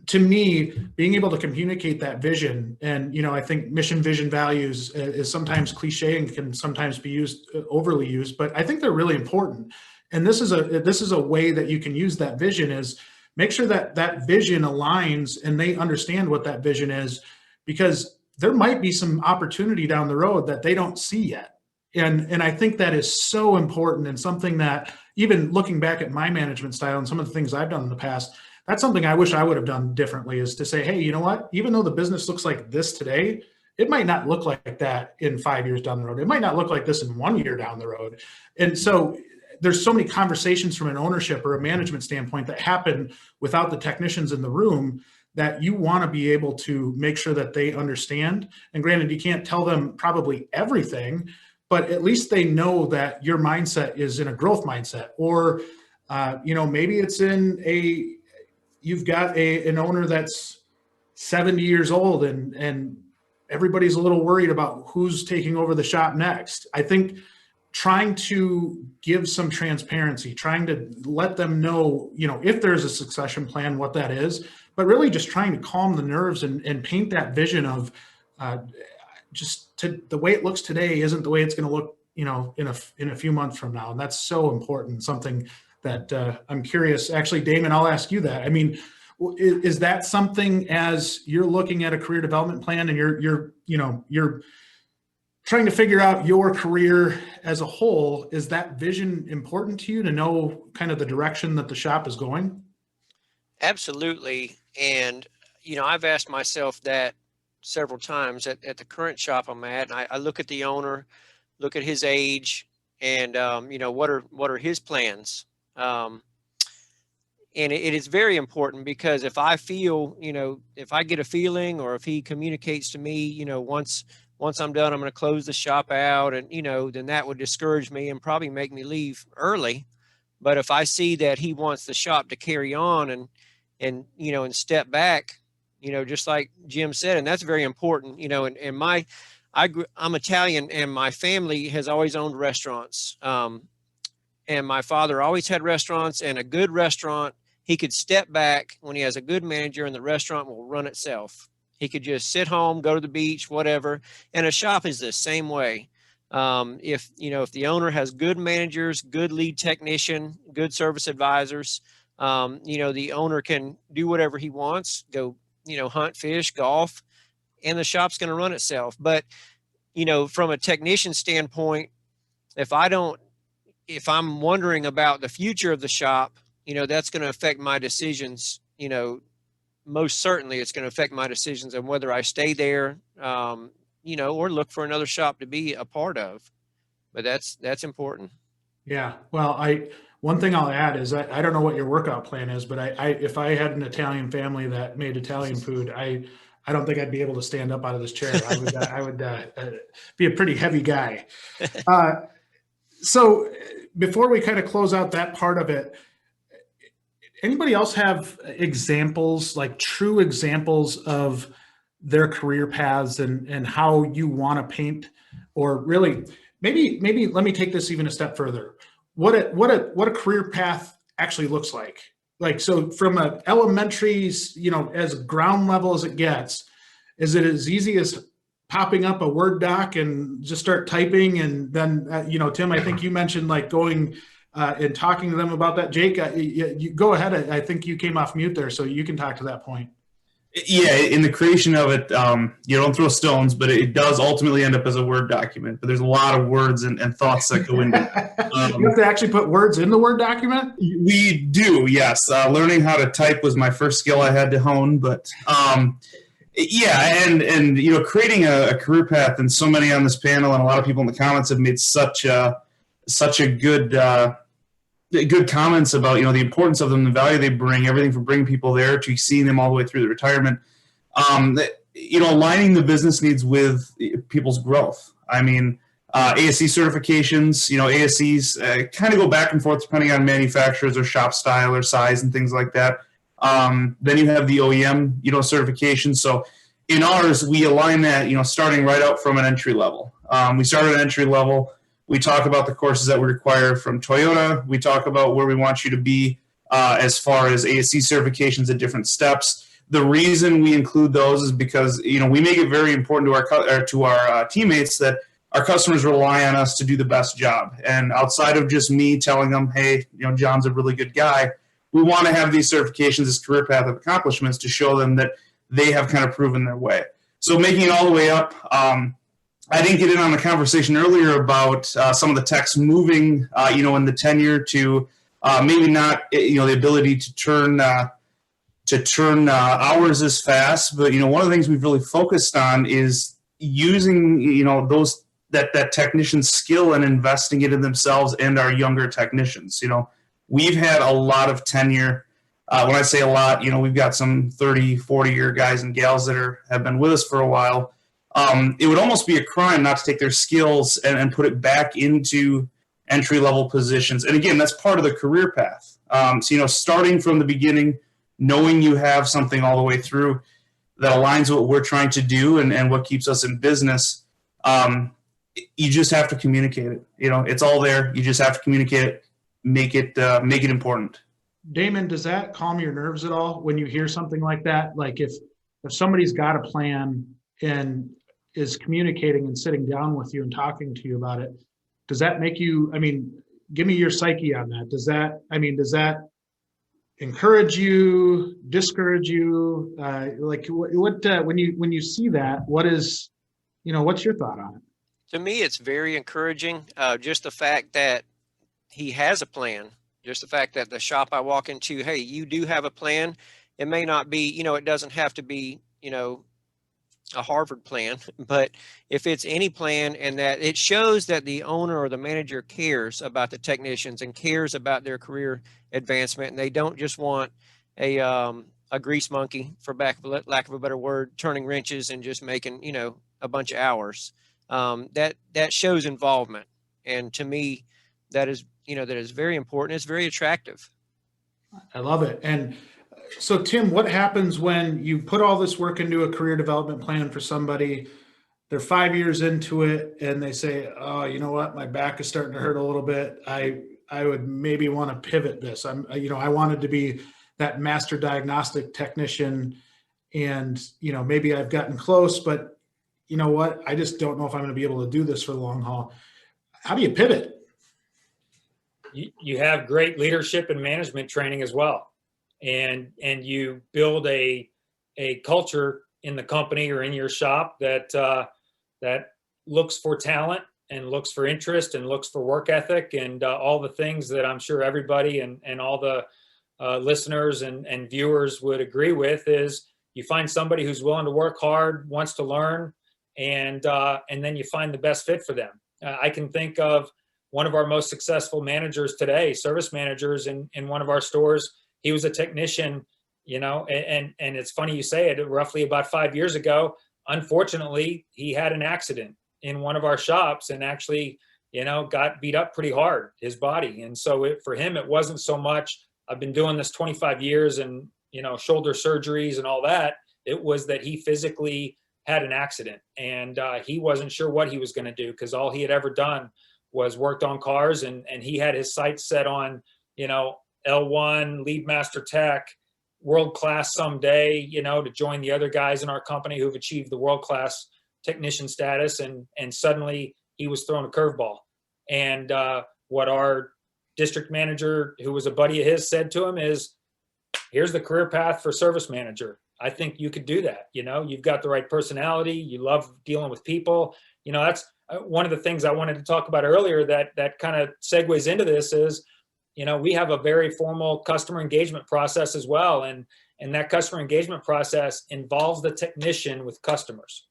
to me, being able to communicate that vision, and, you know, I think mission, vision, values is sometimes cliche and can sometimes be used, overly used, but I think they're really important. And this is a way that you can use that vision, is make sure that that vision aligns and they understand what that vision is, because there might be some opportunity down the road that they don't see yet. And I think that is so important, and something that, even looking back at my management style and some of the things I've done in the past, that's something I wish I would have done differently, is to say, hey, you know what, even though the business looks like this today, it might not look like that in 5 years down the road. It might not look like this in 1 year down the road. And so there's so many conversations from an ownership or a management standpoint that happen without the technicians in the room, that you want to be able to make sure that they understand. And granted, you can't tell them probably everything, but at least they know that your mindset is in a growth mindset. Or, you know, maybe it's you've got an owner that's 70 years old and everybody's a little worried about who's taking over the shop next. I think trying to give some transparency, trying to let them know, you know, if there's a succession plan, what that is, but really just trying to calm the nerves and paint that vision of the way it looks today isn't the way it's going to look, you know, in a few months from now. And that's so important. Something that I'm curious, actually, Damon, I'll ask you that. I mean, is that something, as you're looking at a career development plan and you're trying to figure out your career as a whole, is that vision important to you, to know kind of the direction that the shop is going? Absolutely. And, you know, I've asked myself that several times at the current shop I'm at, and I look at the owner, look at his age, and, you know, what are his plans? And it is very important, because if I feel, you know, if I get a feeling, or if he communicates to me, you know, once I'm done, I'm going to close the shop out, and, you know, then that would discourage me and probably make me leave early. But if I see that he wants the shop to carry on and, you know, and step back, you know, just like Jim said, and that's very important, you know, and I'm Italian, and my family has always owned restaurants. And my father always had restaurants, and a good restaurant, he could step back when he has a good manager, and the restaurant will run itself. He could just sit home, go to the beach, whatever. And a shop is the same way. If the owner has good managers, good lead technician, good service advisors, you know, the owner can do whatever he wants, go, you know, hunt, fish, golf, and the shop's going to run itself. But, you know, from a technician standpoint, if I'm wondering about the future of the shop, you know, that's going to affect my decisions. You know, most certainly it's going to affect my decisions on whether I stay there, you know, or look for another shop to be a part of. But that's important. Yeah. Well, one thing I'll add is I don't know what your workout plan is, but if I had an Italian family that made Italian food, I don't think I'd be able to stand up out of this chair. I would be a pretty heavy guy. So before we kind of close out that part of it, anybody else have examples, like true examples of their career paths and how you want to paint, or really maybe let me take this even a step further. What a career path actually looks like. Like, so from a elementary, as ground level as it gets, is it as easy as popping up a Word doc and just start typing? And then, Tim, I think you mentioned like going and talking to them about that. Jake, you go ahead. I think you came off mute there, so you can talk to that point. Yeah, in the creation of it, you don't throw stones, but it does ultimately end up as a Word document. But there's a lot of words and thoughts that go into it. You have to actually put words in the Word document? We do, yes. Learning how to type was my first skill I had to hone. But yeah, and creating a career path, and so many on this panel and a lot of people in the comments have made such a good comments about the importance of them, the value they bring, everything from bringing people there to seeing them all the way through the retirement. Aligning the business needs with people's growth. I mean, ASE certifications, ASEs kind of go back and forth depending on manufacturers or shop style or size and things like that. Then you have the OEM, certification. So in ours, we align that, starting right out from an entry level. We start at entry level. We talk about the courses that we require from Toyota. We talk about where we want you to be as far as ASE certifications at different steps. The reason we include those is because we make it very important to our teammates that our customers rely on us to do the best job. And outside of just me telling them, hey, John's a really good guy, we want to have these certifications as career path of accomplishments to show them that they have kind of proven their way. So making it all the way up. I didn't get in on the conversation earlier about some of the techs moving, in the tenure to maybe not, the ability to turn hours as fast. But one of the things we've really focused on is using, that technician's skill and investing it in themselves and our younger technicians. We've had a lot of tenure. When I say a lot, we've got some 30, 40-year guys and gals that have been with us for a while. It would almost be a crime not to take their skills and put it back into entry-level positions. And again, that's part of the career path. So, starting from the beginning, knowing you have something all the way through that aligns with what we're trying to do and what keeps us in business, you just have to communicate it. It's all there. You just have to communicate it, make it important. Damon, does that calm your nerves at all when you hear something like that? Like if somebody's got a plan and is communicating and sitting down with you and talking to you about it, does that make you, give me your psyche on that. Does that encourage you, discourage you? When you see that, what's your thought on it? To me, it's very encouraging. Just the fact that he has a plan, just the fact that the shop I walk into, hey, you do have a plan. It may not be, it doesn't have to be, a Harvard plan, but if it's any plan, and that it shows that the owner or the manager cares about the technicians and cares about their career advancement, and they don't just want a grease monkey, for lack of a better word, turning wrenches and just making a bunch of hours. That shows involvement, and to me, that is very important. It's very attractive. I love it. And so, Tim, what happens when you put all this work into a career development plan for somebody, they're 5 years into it, and they say, oh, you know what, my back is starting to hurt a little bit. I would maybe want to pivot this. I wanted to be that master diagnostic technician, and, maybe I've gotten close, but you know what, I just don't know if I'm going to be able to do this for the long haul. How do you pivot? You have great leadership and management training as well. And you build a culture in the company or in your shop that looks for talent and looks for interest and looks for work ethic and all the things that I'm sure everybody and all the listeners and viewers would agree with. Is you find somebody who's willing to work hard, wants to learn, and then you find the best fit for them. I can think of one of our most successful managers today, service managers in one of our stores. He was a technician, and it's funny you say it, roughly about 5 years ago. Unfortunately, he had an accident in one of our shops and actually, got beat up pretty hard, his body. And so for him, it wasn't so much, I've been doing this 25 years and, shoulder surgeries and all that. It was that he physically had an accident, and he wasn't sure what he was going to do, because all he had ever done was worked on cars, and he had his sights set on, L1, lead master tech, world class someday, to join the other guys in our company who've achieved the world class technician status. And suddenly he was thrown a curveball. And what our district manager, who was a buddy of his, said to him is, here's the career path for service manager. I think you could do that. You've got the right personality. You love dealing with people. That's one of the things I wanted to talk about earlier that kind of segues into this is, we have a very formal customer engagement process as well. And that customer engagement process involves the technician with customers.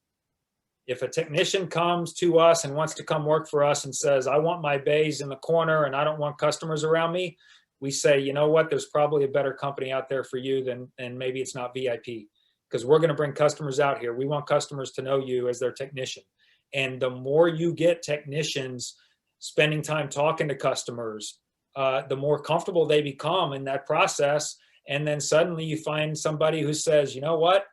If a technician comes to us and wants to come work for us and says, I want my bays in the corner and I don't want customers around me, we say, you know what, there's probably a better company out there for you than maybe it's not VIP, because we're going to bring customers out here. We want customers to know you as their technician. And the more you get technicians spending time talking to customers, the more comfortable they become in that process. And then suddenly you find somebody who says, you know what,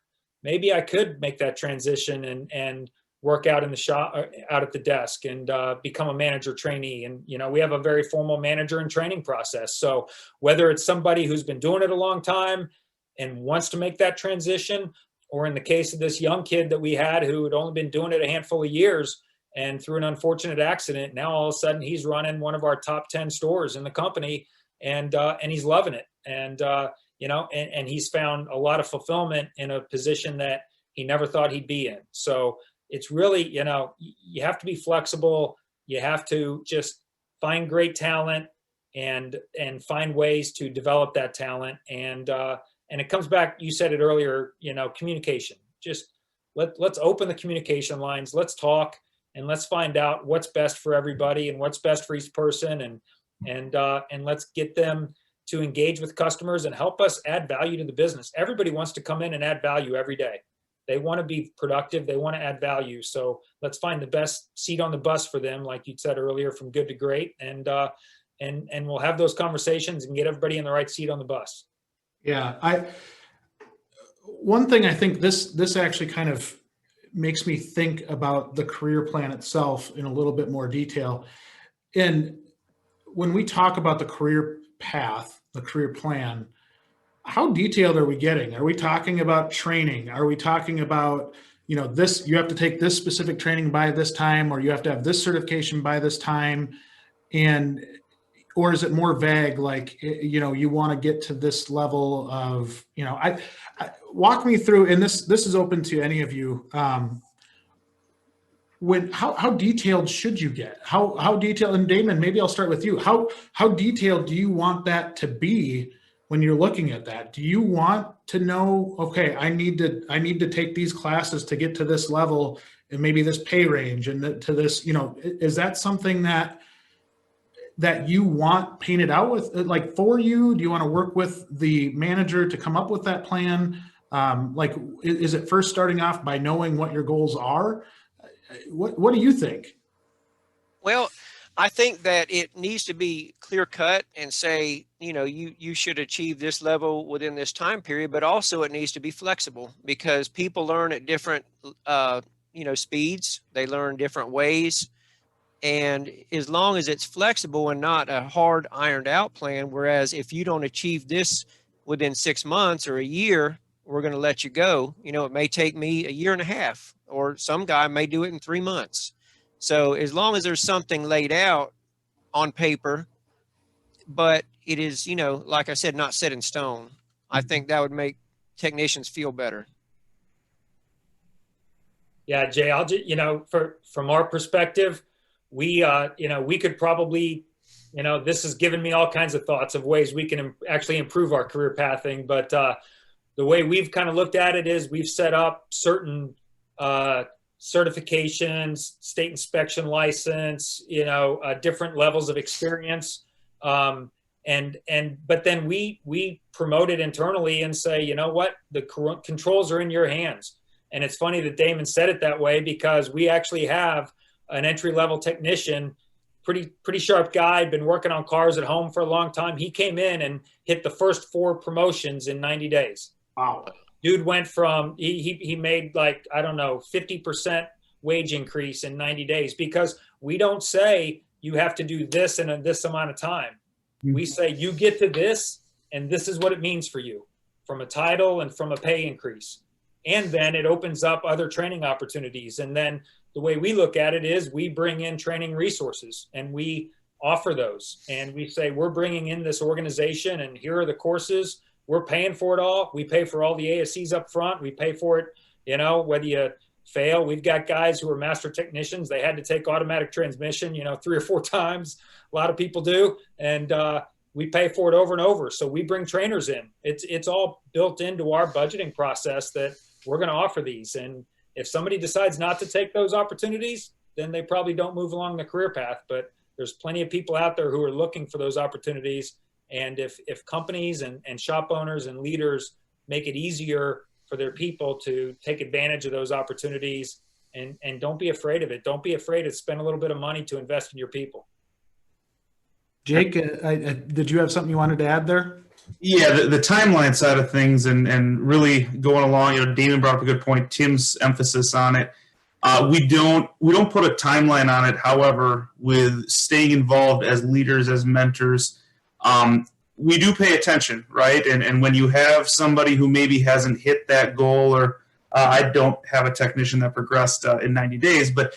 maybe I could make that transition and work out in the shop, out at the desk, and become a manager trainee. And, we have a very formal manager and training process. So whether it's somebody who's been doing it a long time and wants to make that transition, or in the case of this young kid that we had who had only been doing it a handful of years, and through an unfortunate accident, now all of a sudden he's running one of our top 10 stores in the company, and he's loving it. And, and he's found a lot of fulfillment in a position that he never thought he'd be in. So it's really, you have to be flexible. You have to just find great talent and find ways to develop that talent. And it comes back, you said it earlier, communication. Just let's open the communication lines. Let's talk. And let's find out what's best for everybody and what's best for each person, and let's get them to engage with customers and help us add value to the business. Everybody wants to come in and add value every day. They want to be productive. They want to add value. So let's find the best seat on the bus for them, like you said earlier, from good to great, and we'll have those conversations and get everybody in the right seat on the bus. Yeah, one thing I think this actually kind of makes me think about the career plan itself in a little bit more detail. And when we talk about the career path, the career plan, how detailed are we getting? Are we talking about training? Are we talking about, this, you have to take this specific training by this time, or you have to have this certification by this time? Or is it more vague, like, you want to get to this level of, walk me through, and this is open to any of you. How detailed should you get? How detailed, and Damon, maybe I'll start with you. How detailed do you want that to be when you're looking at that? Do you want to know, okay, I need to take these classes to get to this level and maybe this pay range and to this, is that something that you want painted out with, like, for you? Do you want to work with the manager to come up with that plan? Is it first starting off by knowing what your goals are? What do you think? Well, I think that it needs to be clear cut and say, you should achieve this level within this time period, but also it needs to be flexible, because people learn at different, speeds. They learn different ways. And as long as it's flexible and not a hard ironed out plan, whereas if you don't achieve this within 6 months or a year, we're going to let you go. It may take me a year and a half, or some guy may do it in 3 months. So as long as there's something laid out on paper, but it is, like I said, not set in stone, I think that would make technicians feel better. Yeah, Jay, I'll just, from our perspective, we could probably, this has given me all kinds of thoughts of ways we can actually improve our career pathing. But the way we've kind of looked at it is we've set up certain certifications, state inspection license, different levels of experience. But then we promote it internally and say, you know what, the controls are in your hands. And it's funny that Damon said it that way, because we actually have an entry-level technician, pretty sharp guy, been working on cars at home for a long time. He came in and hit the first 4 promotions in 90 days. Wow. Dude went from, he made like, I don't know, 50% wage increase in 90 days, because we don't say you have to do this in this amount of time. We say you get to this, and this is what it means for you, from a title and from a pay increase. And then it opens up other training opportunities. And then the way we look at it is we bring in training resources and we offer those. And we say, we're bringing in this organization and here are the courses. We're paying for it all. We pay for all the ASCs up front. We pay for it, you know, whether you fail. We've got guys who are master technicians. They had to take automatic transmission, you know, 3 or 4 times. A lot of people do. And we pay for it over and over. So we bring trainers in. It's all built into our budgeting process that we're going to offer these. And if somebody decides not to take those opportunities, then they probably don't move along the career path. But there's plenty of people out there who are looking for those opportunities. And if companies and shop owners and leaders make it easier for their people to take advantage of those opportunities, and don't be afraid of it. Don't be afraid to spend a little bit of money to invest in your people. Jake, did you have something you wanted to add there? Yeah, the timeline side of things and really going along, you know, Damon brought up a good point, Tim's emphasis on it. We don't put a timeline on it. However, with staying involved as leaders, as mentors, we do pay attention, right? And when you have somebody who maybe hasn't hit that goal, or I don't have a technician that progressed in 90 days, but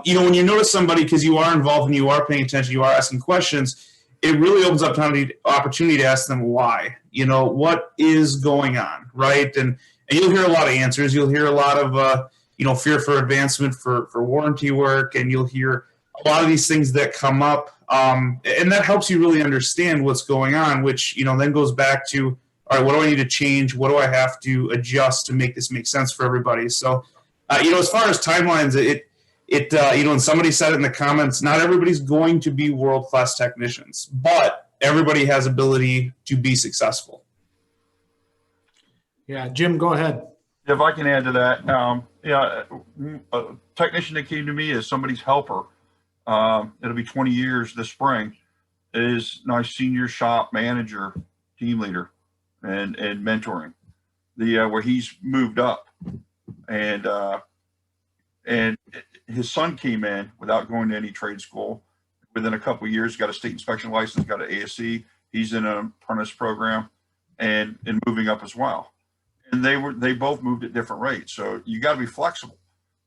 you know, when you notice somebody, because you are involved and you are paying attention, you are asking questions, it really opens up an opportunity to ask them why. You know, what is going on, right? And you'll hear a lot of answers. You'll hear a lot of you know, fear for advancement for warranty work, and you'll hear a lot of these things that come up, and that helps you really understand what's going on, which, you know, then goes back to, all right, what do I need to change? What do I have to adjust to make this make sense for everybody? So, you know, as far as timelines, you know, and somebody said it in the comments, not everybody's going to be world-class technicians, but everybody has ability to be successful. Yeah, Jim, go ahead. If I can add to that, yeah, a technician that came to me as somebody's helper, it'll be 20 years this spring, is my senior shop manager, team leader, and mentoring, where he's moved up, and his son came in without going to any trade school. Within a couple of years, got a state inspection license, got an ASC. He's in an apprentice program, and moving up as well. And they both moved at different rates. So you got to be flexible.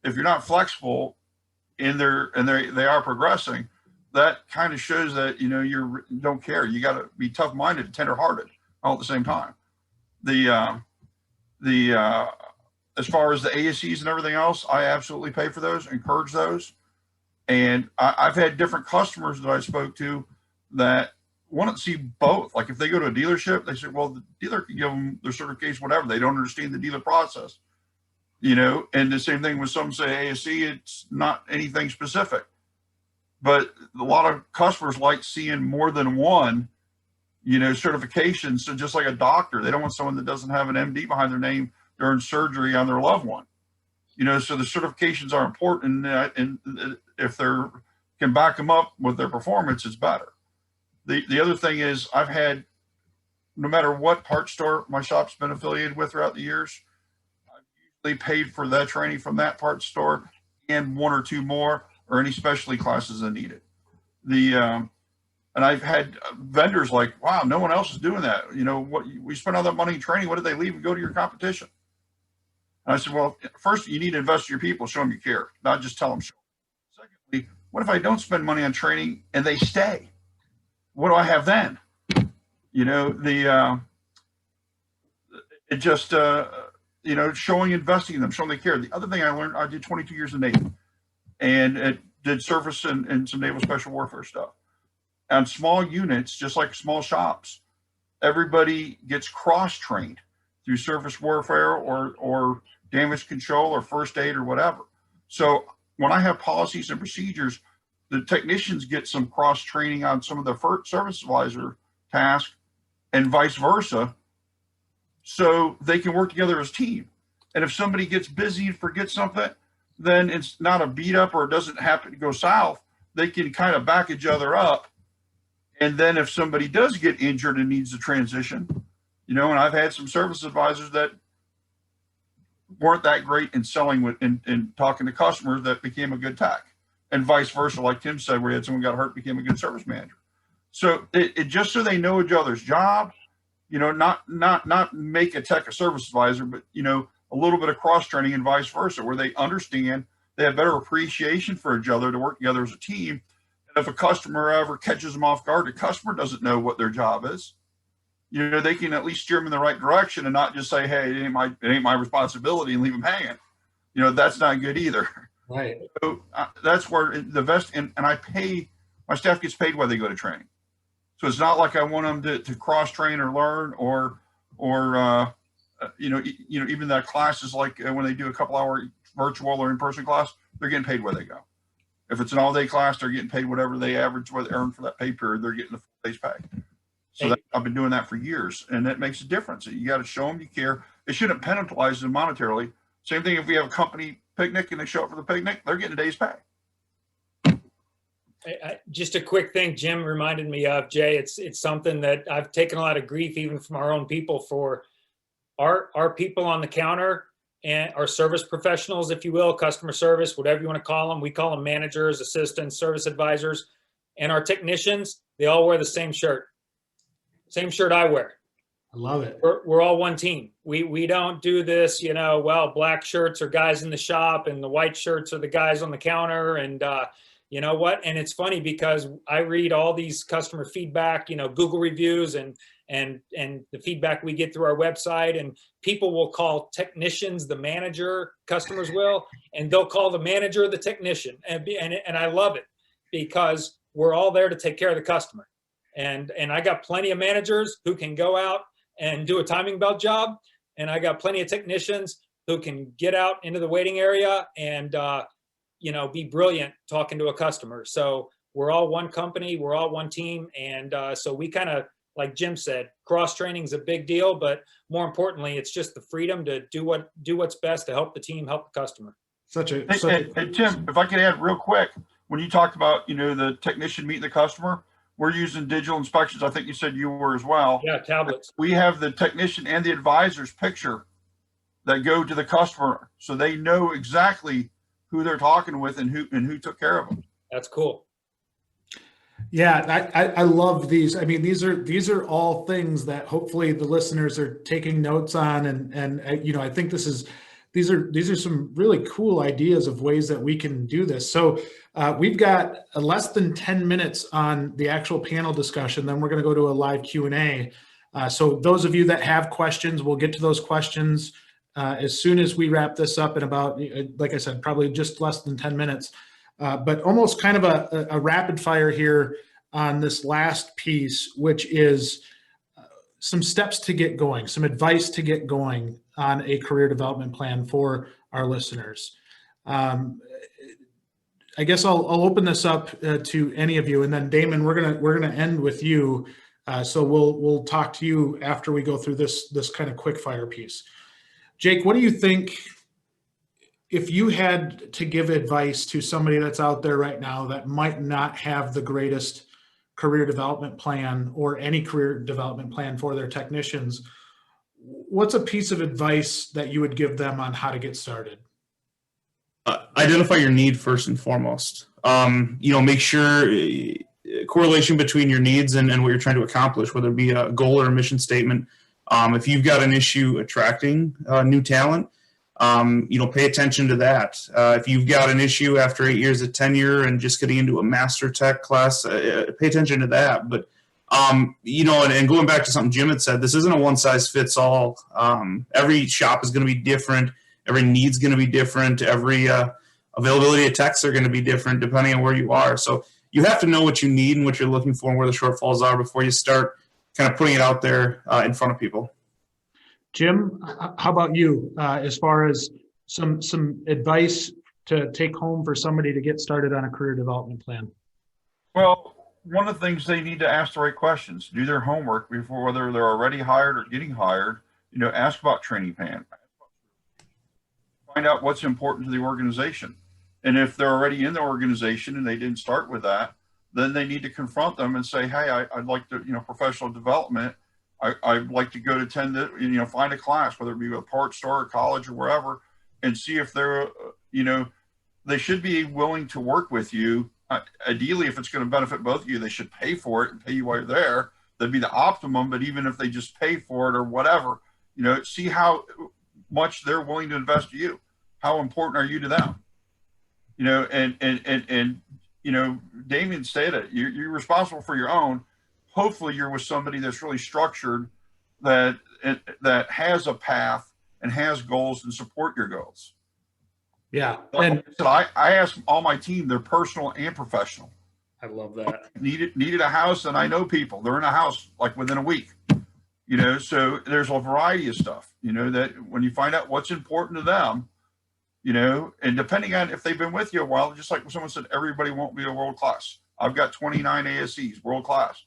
If you're not flexible they are progressing, that kind of shows that, you know, you don't care. You got to be tough-minded, tender-hearted all at the same time. As far as the ASCs and everything else, I absolutely pay for those, encourage those. And I've had different customers that I spoke to that want to see both. Like if they go to a dealership, they say, well, the dealer can give them their certification, whatever. They don't understand the dealer process, you know. And the same thing with some say ASC, it's not anything specific. But a lot of customers like seeing more than one, you know, certification. So just like a doctor, they don't want someone that doesn't have an MD behind their name during surgery on their loved one, you know. So the certifications are important, and if they can back them up with their performance, it's better. The other thing is, I've had, no matter what part store my shop's been affiliated with throughout the years, I've usually paid for that training from that part store and 1 or 2 more, or any specialty classes that needed. And I've had vendors like, wow, no one else is doing that. You know, what, we spent all that money in training. What did they leave and go to your competition? And I said, well, first you need to invest in your people, show them you care, not just tell them. Secondly, what if I don't spend money on training and they stay? What do I have then? You know, it just, you know, showing, investing in them, showing they care. The other thing I learned, I did 22 years in the Navy, and it did surface and some naval special warfare stuff. On small units, just like small shops, everybody gets cross-trained through surface warfare or damage control or first aid or whatever. So when I have policies and procedures, the technicians get some cross-training on some of the service advisor tasks and vice versa, so they can work together as a team. And if somebody gets busy and forgets something, then it's not a beat up or it doesn't happen to go south. They can kind of back each other up. And then if somebody does get injured and needs to transition, you know, and I've had some service advisors that weren't that great in selling with and talking to customers that became a good tech, and vice versa. Like Tim said, where you had someone got hurt, became a good service manager. So it just so they know each other's job, you know, not make a tech a service advisor, but, you know, a little bit of cross training and vice versa, where they understand, they have better appreciation for each other to work together as a team. And if a customer ever catches them off guard, the customer doesn't know what their job is. You know, they can at least steer them in the right direction and not just say, hey, it ain't my responsibility, and leave them hanging. You know, that's not good either. Right. So that's where the best, and I pay, my staff gets paid while they go to training. So it's not like I want them to cross train or learn or you know, even that class is like when they do a couple hour virtual or in-person class, they're getting paid where they go. If it's an all-day class, they're getting paid whatever they average, what they earn for that pay period, they're getting the full day's pay. So I've been doing that for years, and that makes a difference. You got to show them you care. It shouldn't penalize them monetarily. Same thing if we have a company picnic and they show up for the picnic, they're getting a day's pay. Just a quick thing Jim reminded me of, Jay. It's something that I've taken a lot of grief even from our own people for. Our people on the counter and our service professionals, if you will, customer service, whatever you want to call them. We call them managers, assistants, service advisors, and our technicians. They all wear the same shirt. Same shirt I wear. I love it. We're all one team. We don't do this, you know, well, black shirts are guys in the shop and the white shirts are the guys on the counter. And you know what? And it's funny because I read all these customer feedback, you know, Google reviews and the feedback we get through our website, and people will call technicians the manager, customers will, and they'll call the manager the technician. And I love it because we're all there to take care of the customer. And I got plenty of managers who can go out and do a timing belt job. And I got plenty of technicians who can get out into the waiting area and, you know, be brilliant talking to a customer. So we're all one company, we're all one team. And so we kind of, like Jim said, cross training is a big deal, but more importantly, it's just the freedom to do what's best to help the team, help the customer. Hey, Tim, if I could add real quick, when you talked about, you know, the technician meeting the customer, we're using digital inspections. I think you said you were as well. Yeah, tablets. We have the technician and the advisor's picture that go to the customer, so they know exactly who they're talking with and who took care of them. That's cool. Yeah, I love these. I mean, these are all things that hopefully the listeners are taking notes on, and you know, I think these are some really cool ideas of ways that we can do this. So we've got less than 10 minutes on the actual panel discussion. Then we're going to go to a live Q&A. So those of you that have questions, we'll get to those questions as soon as we wrap this up in about, like I said, probably just less than 10 minutes. But almost kind of a rapid fire here on this last piece, which is some steps to get going, some advice to get going on a career development plan for our listeners. I guess I'll open this up to any of you, and then Damon, we're gonna end with you. So we'll talk to you after we go through this kind of quick fire piece. Jake, what do you think? If you had to give advice to somebody that's out there right now that might not have the greatest career development plan or any career development plan for their technicians, what's a piece of advice that you would give them on how to get started? Identify your need first and foremost. You know, make sure correlation between your needs and what you're trying to accomplish, whether it be a goal or a mission statement. If you've got an issue attracting new talent, you know, pay attention to that. If you've got an issue after 8 years of tenure and just getting into a master tech class, pay attention to that. But, you know, and going back to something Jim had said, this isn't a one size fits all. Every shop is going to be different. Every need's going to be different. Every availability of techs are going to be different depending on where you are. So you have to know what you need and what you're looking for and where the shortfalls are before you start kind of putting it out there in front of people. Jim, how about you, as far as some advice to take home for somebody to get started on a career development plan? Well, one of the things, they need to ask the right questions, do their homework before, whether they're already hired or getting hired. You know, ask about training plan, find out what's important to the organization. And if they're already in the organization and they didn't start with that, then they need to confront them and say, hey, I'd like to, you know, professional development. I'd like to go to attend the, you know, find a class, whether it be a parts store or college or wherever, and see if they're, you know, they should be willing to work with you. Ideally, if it's going to benefit both of you, they should pay for it and pay you while you're there. That'd be the optimum. But even if they just pay for it or whatever, you know, see how much they're willing to invest in you. How important are you to them? You know, and you know, Damon stated, you're responsible for your own. Hopefully you're with somebody that's really structured, that has a path and has goals and support your goals. Yeah. And I ask all my team, they're personal and professional. I love that. Needed a house, and I know people, they're in a house like within a week, you know, so there's a variety of stuff, you know, that when you find out what's important to them, you know, and depending on if they've been with you a while, just like someone said, everybody won't be a world class. I've got 29 ASCs, world class.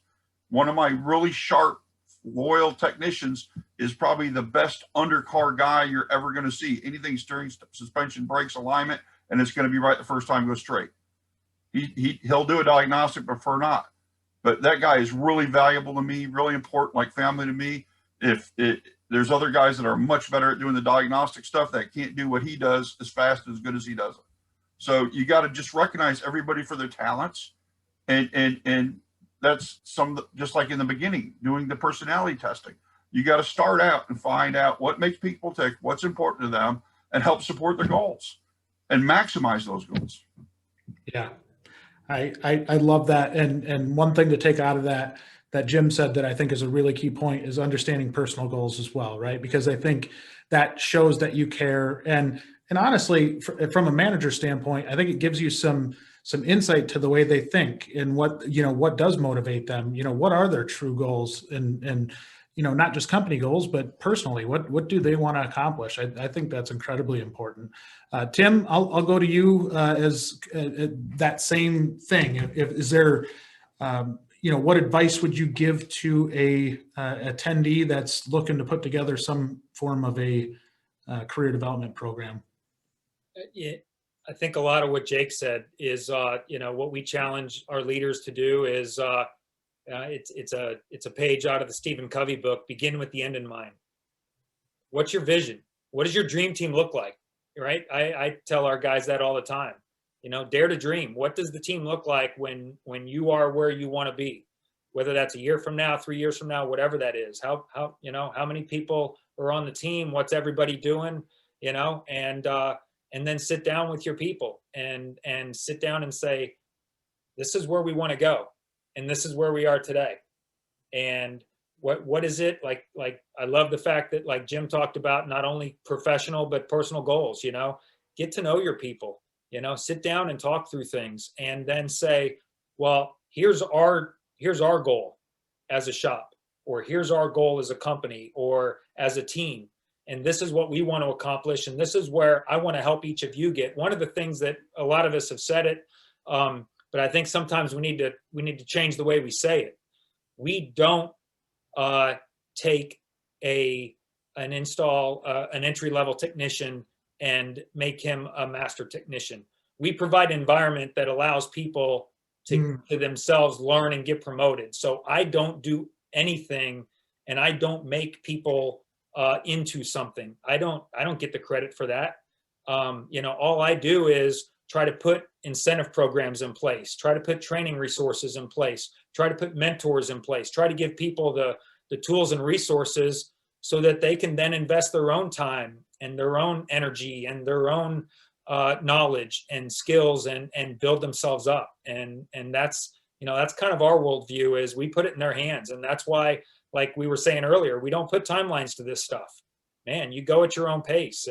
One of my really sharp, loyal technicians is probably the best undercar guy you're ever going to see. Anything steering, suspension, brakes, alignment, and it's going to be right the first time, go straight. He'll do a diagnostic, prefer not. But that guy is really valuable to me, really important, like family to me. There's other guys that are much better at doing the diagnostic stuff that can't do what he does as fast, as good as he does it. So you got to just recognize everybody for their talents. And that's just like in the beginning, doing the personality testing. You got to start out and find out what makes people tick, what's important to them, and help support their goals and maximize those goals. Yeah, I love that. And one thing to take out of that Jim said that I think is a really key point is understanding personal goals as well, right? Because I think that shows that you care. And honestly, from a manager standpoint, I think it gives you some insight to the way they think and what does motivate them. You know, what are their true goals, and you know, not just company goals, but personally, what do they want to accomplish? I think that's incredibly important. Tim, I'll go to you as that same thing. Is there, you know, what advice would you give to a attendee that's looking to put together some form of a career development program? Yeah, I think a lot of what Jake said is, you know, what we challenge our leaders to do is, it's a page out of the Stephen Covey book, Begin with the End in Mind. What's your vision? What does your dream team look like? Right? I tell our guys that all the time. You know, dare to dream. What does the team look like when you are where you want to be? Whether that's a year from now, 3 years from now, whatever that is. How you know, how many people are on the team? What's everybody doing? You know, and then sit down with your people and sit down and say, this is where we want to go, and this is where we are today. And what is it like? I love the fact that, like Jim talked about, not only professional but personal goals. You know, get to know your people. You know, sit down and talk through things, and then say, well, here's our goal as a shop, or here's our goal as a company or as a team. And this is what we want to accomplish. And this is where I want to help each of you get. One of the things that a lot of us have said it, but I think sometimes we need to change the way we say it. We don't take an entry-level technician and make him a master technician. We provide an environment that allows people to themselves learn and get promoted. So I don't do anything, and I don't make people into something. I don't get the credit for that. You know, all I do is try to put incentive programs in place, try to put training resources in place, try to put mentors in place, try to give people the tools and resources so that they can then invest their own time and their own energy and their own knowledge and skills and build themselves up. And that's, you know, that's kind of our worldview, is we put it in their hands. And that's why, like we were saying earlier, we don't put timelines to this stuff. Man, you go at your own pace,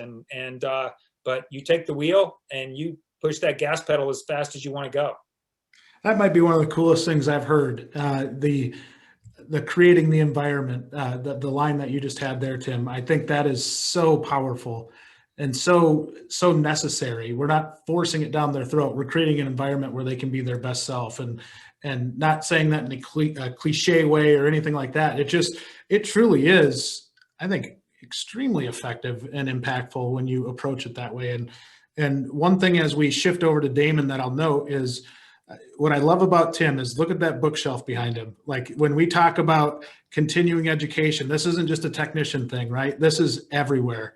but you take the wheel and you push that gas pedal as fast as you want to go. That might be one of the coolest things I've heard. The creating the environment, the line that you just had there, Tim. I think that is so powerful and so necessary. We're not forcing it down their throat. We're creating an environment where they can be their best self, and not saying that in a cliche way or anything like that. It truly is, I think, extremely effective and impactful when you approach it that way. And one thing as we shift over to Damon that I'll note is what I love about Tim is look at that bookshelf behind him. Like when we talk about continuing education, this isn't just a technician thing, right? This is everywhere.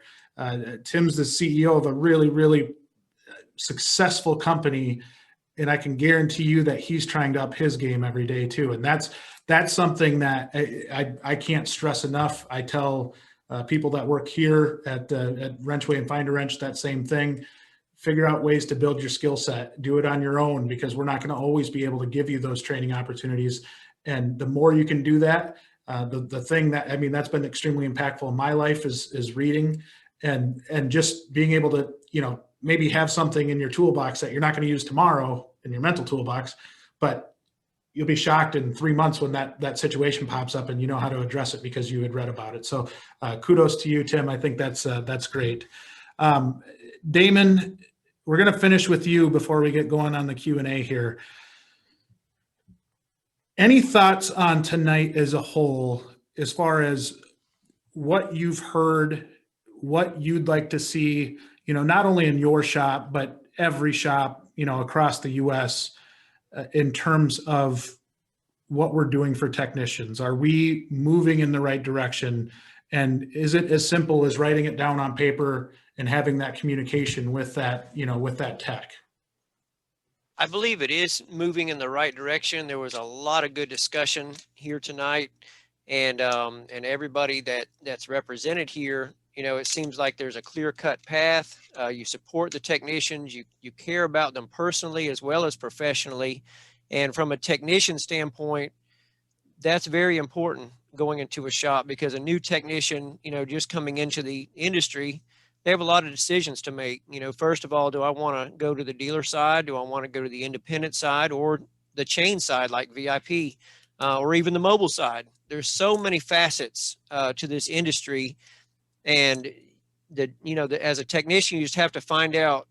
Tim's the CEO of a really, really successful company, and I can guarantee you that he's trying to up his game every day too. And that's something that I can't stress enough. I tell people that work here at WrenchWay and Find a Wrench that same thing. Figure out ways to build your skill set. Do it on your own, because we're not going to always be able to give you those training opportunities. And the more you can do that, the thing that, I mean, that's been extremely impactful in my life is reading and just being able to, you know, maybe have something in your toolbox that you're not going to use tomorrow in your mental toolbox, but you'll be shocked in 3 months when that situation pops up and you know how to address it because you had read about it. So kudos to you, Tim. I think that's great. Damon, we're going to finish with you before we get going on the Q&A here. Any thoughts on tonight as a whole, as far as what you've heard, what you'd like to see, you know, not only in your shop, but every shop, you know, across the U.S. In terms of what we're doing for technicians? Are we moving in the right direction? And is it as simple as writing it down on paper and having that communication with that, you know, with that tech? I believe it is moving in the right direction. There was a lot of good discussion here tonight, and everybody that's represented here, you know, it seems like there's a clear-cut path. You support the technicians, you care about them personally as well as professionally. And from a technician standpoint, that's very important going into a shop, because a new technician, you know, just coming into the industry, they have a lot of decisions to make. You know, first of all, do I want to go to the dealer side? Do I want to go to the independent side or the chain side like VIP, or even the mobile side? There's so many facets to this industry. And as a technician, you just have to find out,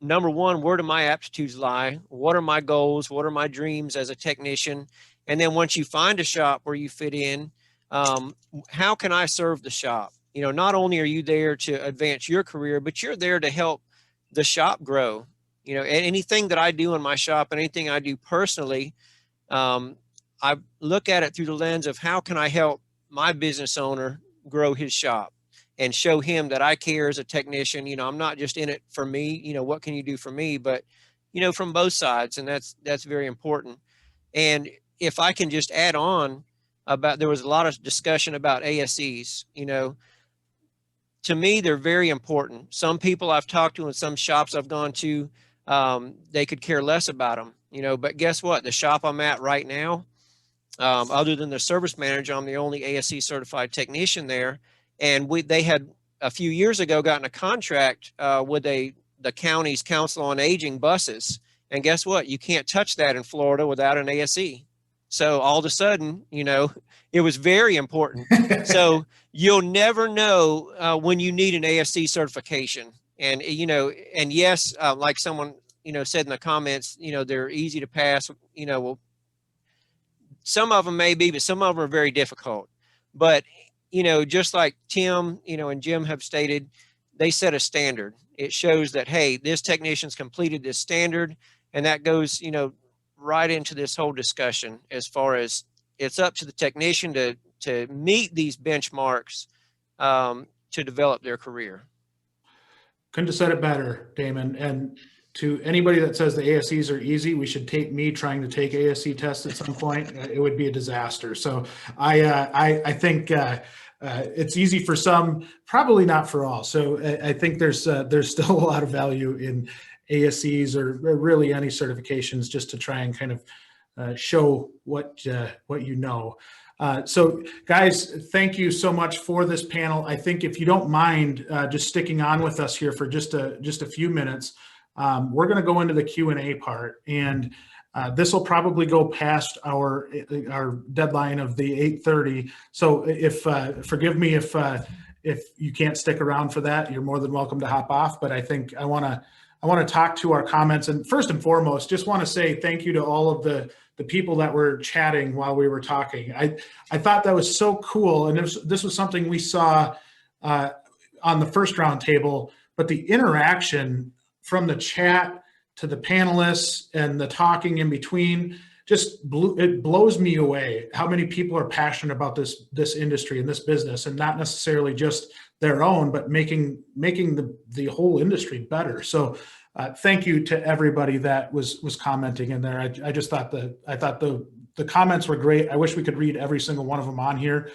number one, where do my aptitudes lie? What are my goals? What are my dreams as a technician? And then once you find a shop where you fit in, how can I serve the shop? You know, not only are you there to advance your career, but you're there to help the shop grow. You know, anything that I do in my shop and anything I do personally, I look at it through the lens of how can I help my business owner grow his shop and show him that I care as a technician. You know, I'm not just in it for me, you know, what can you do for me, but, you know, from both sides. And that's very important. And if I can just add on about, there was a lot of discussion about ASEs, you know, to me, they're very important. Some people I've talked to in some shops I've gone to, they could care less about them, you know, but guess what? The shop I'm at right now, other than the service manager, I'm the only ASE certified technician there. And they had a few years ago gotten a contract with the county's Council on Aging buses. And guess what? You can't touch that in Florida without an ASE. So all of a sudden, you know, it was very important. So you'll never know when you need an ASE certification. And, you know, and yes, like someone, you know, said in the comments, you know, they're easy to pass, you know, well, some of them may be, but some of them are very difficult. But, you know, just like Tim, you know, and Jim have stated, they set a standard. It shows that, hey, this technician's completed this standard, and that goes, you know, right into this whole discussion as far as it's up to the technician to meet these benchmarks to develop their career. Couldn't have said it better, Damon. And to anybody that says the ASEs are easy, we should take me trying to take ASE tests at some point. It would be a disaster. So I think it's easy for some, probably not for all. So I think there's still a lot of value in ASEs or really any certifications just to try and kind of show what you know. So guys, thank you so much for this panel. I think if you don't mind just sticking on with us here for just a few minutes, we're going to go into the Q&A part, and this will probably go past our deadline of the 8:30. So if forgive me if you can't stick around for that, you're more than welcome to hop off. But I think I want to talk to our comments, and first and foremost, just want to say thank you to all of the people that were chatting while we were talking. I thought that was so cool, and this was something we saw on the first round table, but the interaction from the chat to the panelists and the talking in between, it blows me away how many people are passionate about this industry and this business, and not necessarily just their own, but making the whole industry better. So thank you to everybody that was commenting in there. I just thought the comments were great. I wish we could read every single one of them on here.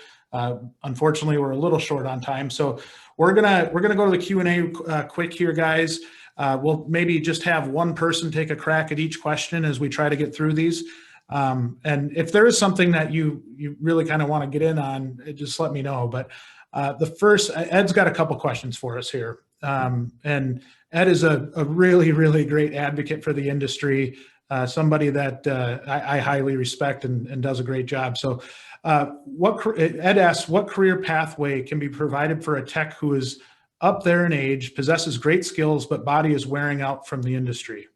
Unfortunately, we're a little short on time, so we're gonna go to the Q&A quick here, guys. We'll maybe just have one person take a crack at each question as we try to get through these. And if there is something that you really kind of want to get in on, just let me know. But the first, Ed's got a couple questions for us here. And Ed is a really, really great advocate for the industry, somebody that I highly respect and does a great job. So Ed asks, what career pathway can be provided for a tech who is up there in age, possesses great skills, but body is wearing out from the industry?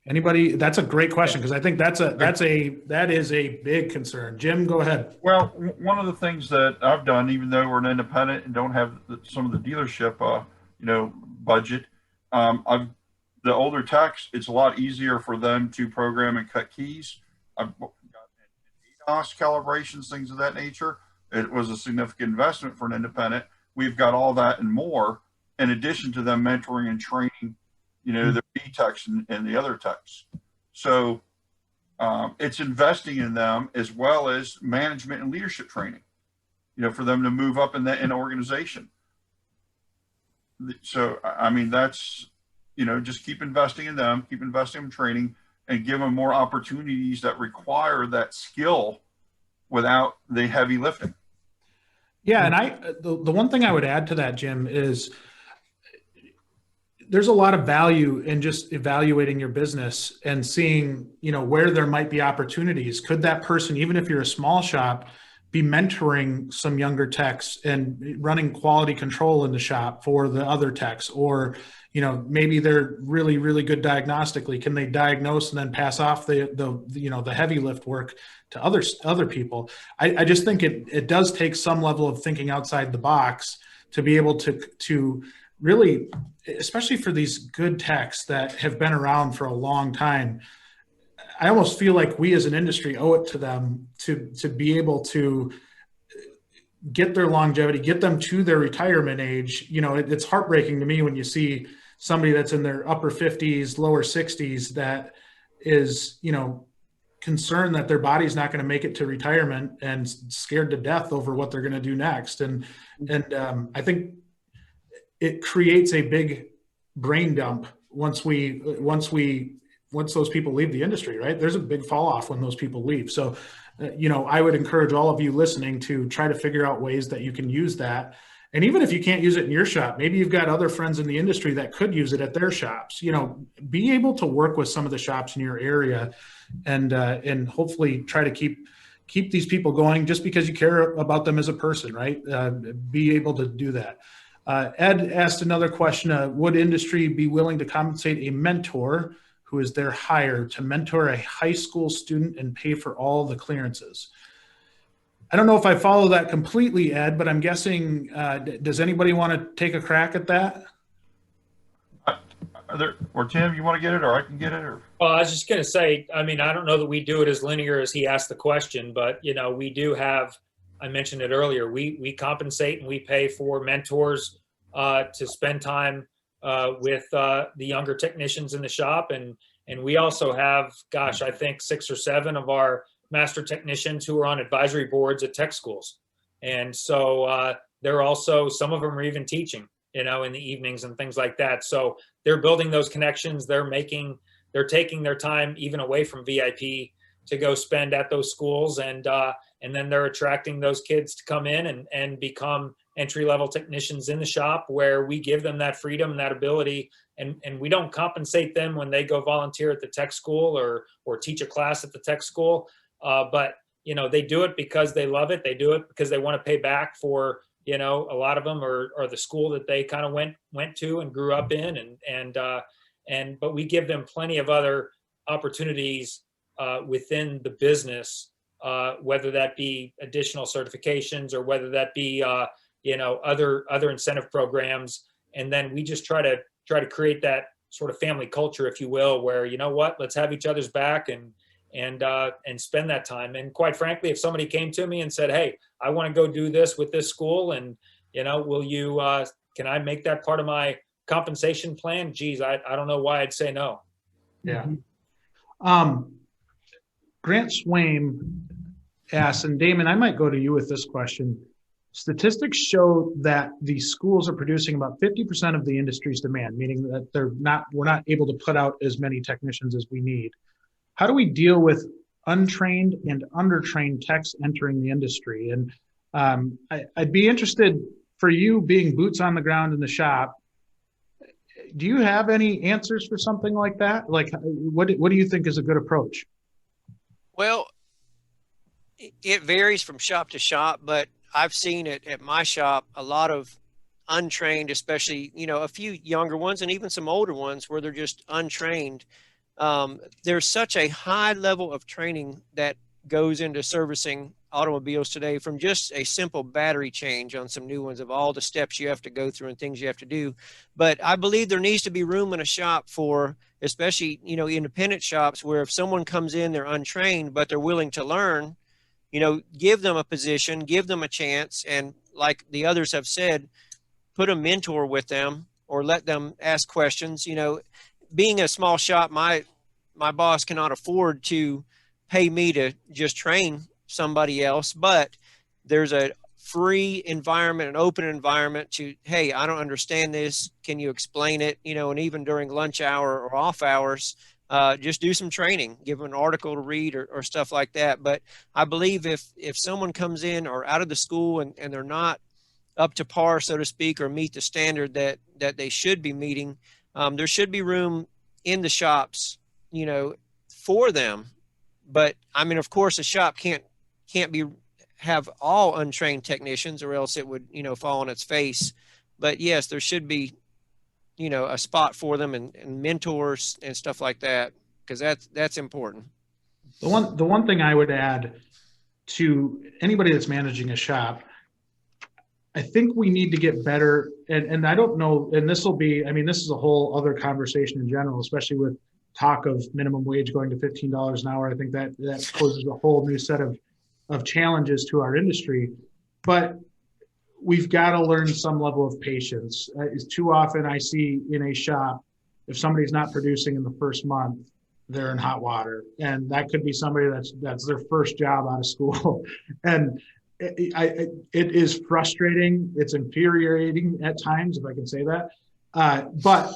Anybody? That's a great question, because I think that is a big concern. Jim, go ahead. Well, one of the things that I've done, even though we're an independent and don't have some of the dealership, budget, the older techs, it's a lot easier for them to program and cut keys. I've got ADAS calibrations, things of that nature. It was a significant investment for an independent. We've got all that and more, in addition to them mentoring and training, the B techs and the other techs. So it's investing in them, as well as management and leadership training, for them to move up in an organization. So, I mean, that's, just keep investing in them, keep investing in training, and give them more opportunities that require that skill without the heavy lifting. Yeah, and the one thing I would add to that, Jim, is there's a lot of value in just evaluating your business and seeing, where there might be opportunities. Could that person, even if you're a small shop, be mentoring some younger techs and running quality control in the shop for the other techs? Or, maybe they're really, really good diagnostically. Can they diagnose and then pass off the heavy lift work to other people? I just think it does take some level of thinking outside the box to be able to really, especially for these good techs that have been around for a long time. I almost feel like we as an industry owe it to them to be able to get their longevity, get them to their retirement age. It's heartbreaking to me when you see somebody that's in their upper 50s, lower 60s that is, concerned that their body's not going to make it to retirement and scared to death over what they're going to do next. And I think it creates a big brain dump once those people leave the industry, right? There's a big fall off when those people leave. So, I would encourage all of you listening to try to figure out ways that you can use that. And even if you can't use it in your shop, maybe you've got other friends in the industry that could use it at their shops. Be able to work with some of the shops in your area and hopefully try to keep these people going just because you care about them as a person, right? Be able to do that. Ed asked another question. Would industry be willing to compensate a mentor who is their hire to mentor a high school student and pay for all the clearances? I don't know if I follow that completely, Ed, but I'm guessing, does anybody want to take a crack at that? Or Tim, you want to get it, or I can get it? Or? Well, I was just going to say, I mean, I don't know that we do it as linear as he asked the question, but, we do have, I mentioned it earlier, we compensate and we pay for mentors to spend time with the younger technicians in the shop. And we also have, I think 6 or 7 of our master technicians who are on advisory boards at tech schools. And so they're also, some of them are even teaching, in the evenings and things like that. So they're building those connections. They're taking their time even away from VIP to go spend at those schools. And then they're attracting those kids to come in and become entry-level technicians in the shop, where we give them that freedom and that ability. And we don't compensate them when they go volunteer at the tech school or teach a class at the tech school. But, they do it because they love it. They do it because they want to pay back for, a lot of them are the school that they kind of went to and grew up in. But we give them plenty of other opportunities within the business, whether that be additional certifications or whether that be, other incentive programs. And then we just try to try to create that sort of family culture, if you will, where, you know what, let's have each other's back and spend that time. And quite frankly, if somebody came to me and said, hey, I want to go do this with this school, and, you know, will you, can I make that part of my compensation plan? Geez, I don't know why I'd say no. Yeah. Grant Swaim asks, and Damon, I might go to you with this question. Statistics show that the schools are producing about 50% of the industry's demand, meaning that we're not able to put out as many technicians as we need. How do we deal with untrained and undertrained techs entering the industry? And I'd be interested, for you being boots on the ground in the shop, do you have any answers for something like that? Like, what do you think is a good approach? Well, it varies from shop to shop, but I've seen it at my shop, a lot of untrained, especially, you know, a few younger ones and even some older ones where they're just untrained. There's such a high level of training that goes into servicing automobiles today, from just a simple battery change on some new ones, of all the steps you have to go through and things you have to do. But I believe there needs to be room in a shop for, especially, you know, independent shops, where if someone comes in, they're untrained, but they're willing to learn, you know, give them a position, give them a chance. And like the others have said, put a mentor with them or let them ask questions. You know, being a small shop, my boss cannot afford to pay me to just train somebody else, but there's a free environment, an open environment to, hey, I don't understand this. Can you explain it? You know, and even during lunch hour or off hours, just do some training, give them an article to read or stuff like that. But I believe if someone comes in or out of the school and they're not up to par, so to speak, or meet the standard that they should be meeting, there should be room in the shops, you know, for them. But I mean, of course, a shop can't have all untrained technicians, or else it would, you know, fall on its face. But yes, there should be, you know, a spot for them and mentors and stuff like that, because that's important. The one thing I would add to anybody that's managing a shop, I think we need to get better. And I don't know, and this will be, I mean, this is a whole other conversation in general, especially with talk of minimum wage going to $15 an hour. I think that poses a whole new set of challenges to our industry. But we've got to learn some level of patience. Too often I see in a shop, if somebody's not producing in the first month, they're in hot water. And that could be somebody that's their first job out of school. And it is frustrating. It's infuriating at times, if I can say that. But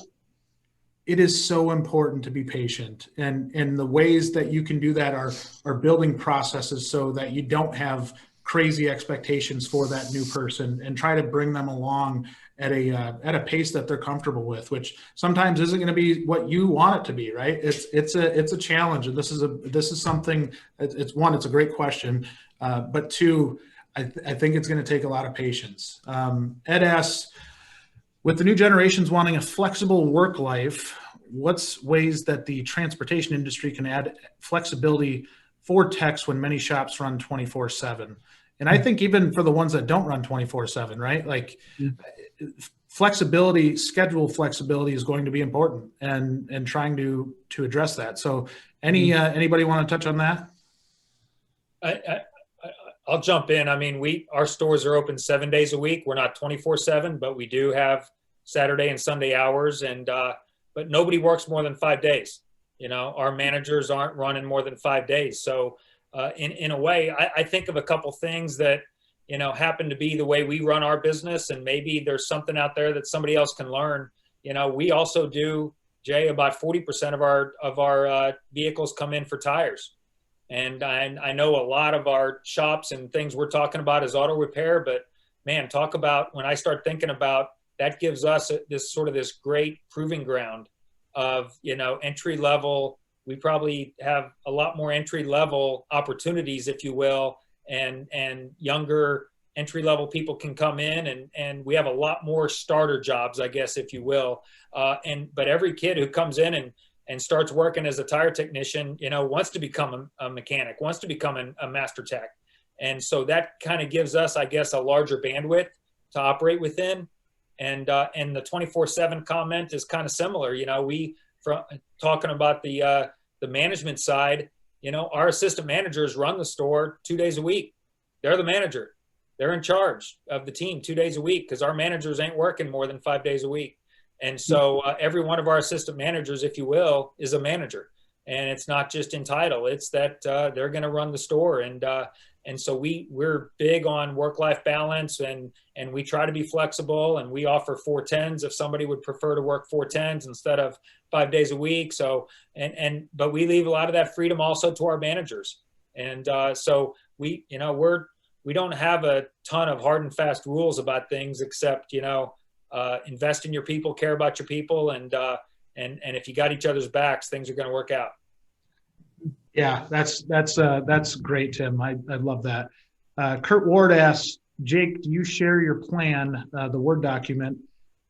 it is so important to be patient. And the ways that you can do that are building processes so that you don't have crazy expectations for that new person, and try to bring them along at a pace that they're comfortable with, which sometimes isn't going to be what you want it to be, right? It's a challenge, and this is something. It's one, it's a great question, but two, I think it's going to take a lot of patience. Ed asks, with the new generations wanting a flexible work life, what's ways that the transportation industry can add flexibility for techs when many shops run 24/7? And I think even for the ones that don't run 24/7, right? Like flexibility, schedule flexibility is going to be important, and trying to address that. So anybody want to touch on that? I'll jump in. I mean, our stores are open 7 days a week. We're not 24/7, but we do have Saturday and Sunday hours, and but nobody works more than 5 days. You know, our managers aren't running more than 5 days. So in a way, I think of a couple things that, you know, happen to be the way we run our business, and maybe there's something out there that somebody else can learn. You know, we also do, Jay, about 40% of our vehicles come in for tires. And I know a lot of our shops and things we're talking about is auto repair, but man, talk about, when I start thinking about that, gives us this great proving ground of, you know, entry level. We probably have a lot more entry level opportunities, if you will, and younger entry level people can come in, and we have a lot more starter jobs, I guess, if you will. But every kid who comes in and starts working as a tire technician, you know, wants to become a mechanic, wants to become a master tech. And so that kind of gives us, I guess, a larger bandwidth to operate within. And the 24/7 comment is kind of similar. You know, from talking about the management side, you know, our assistant managers run the store 2 days a week. They're the manager. They're in charge of the team 2 days a week because our managers ain't working more than 5 days a week. And so every one of our assistant managers, if you will, is a manager. And it's not just in title. It's that they're going to run the store. And so we're big on work-life balance, and we try to be flexible, and we offer 410s if somebody would prefer to work 410s instead of 5 days a week. So, but we leave a lot of that freedom also to our managers. And so we don't have a ton of hard and fast rules about things except, you know, invest in your people, care about your people, and if you got each other's backs, things are going to work out. Yeah, that's great, Tim. I love that. Kurt Ward asks, Jake, do you share your plan, the Word document,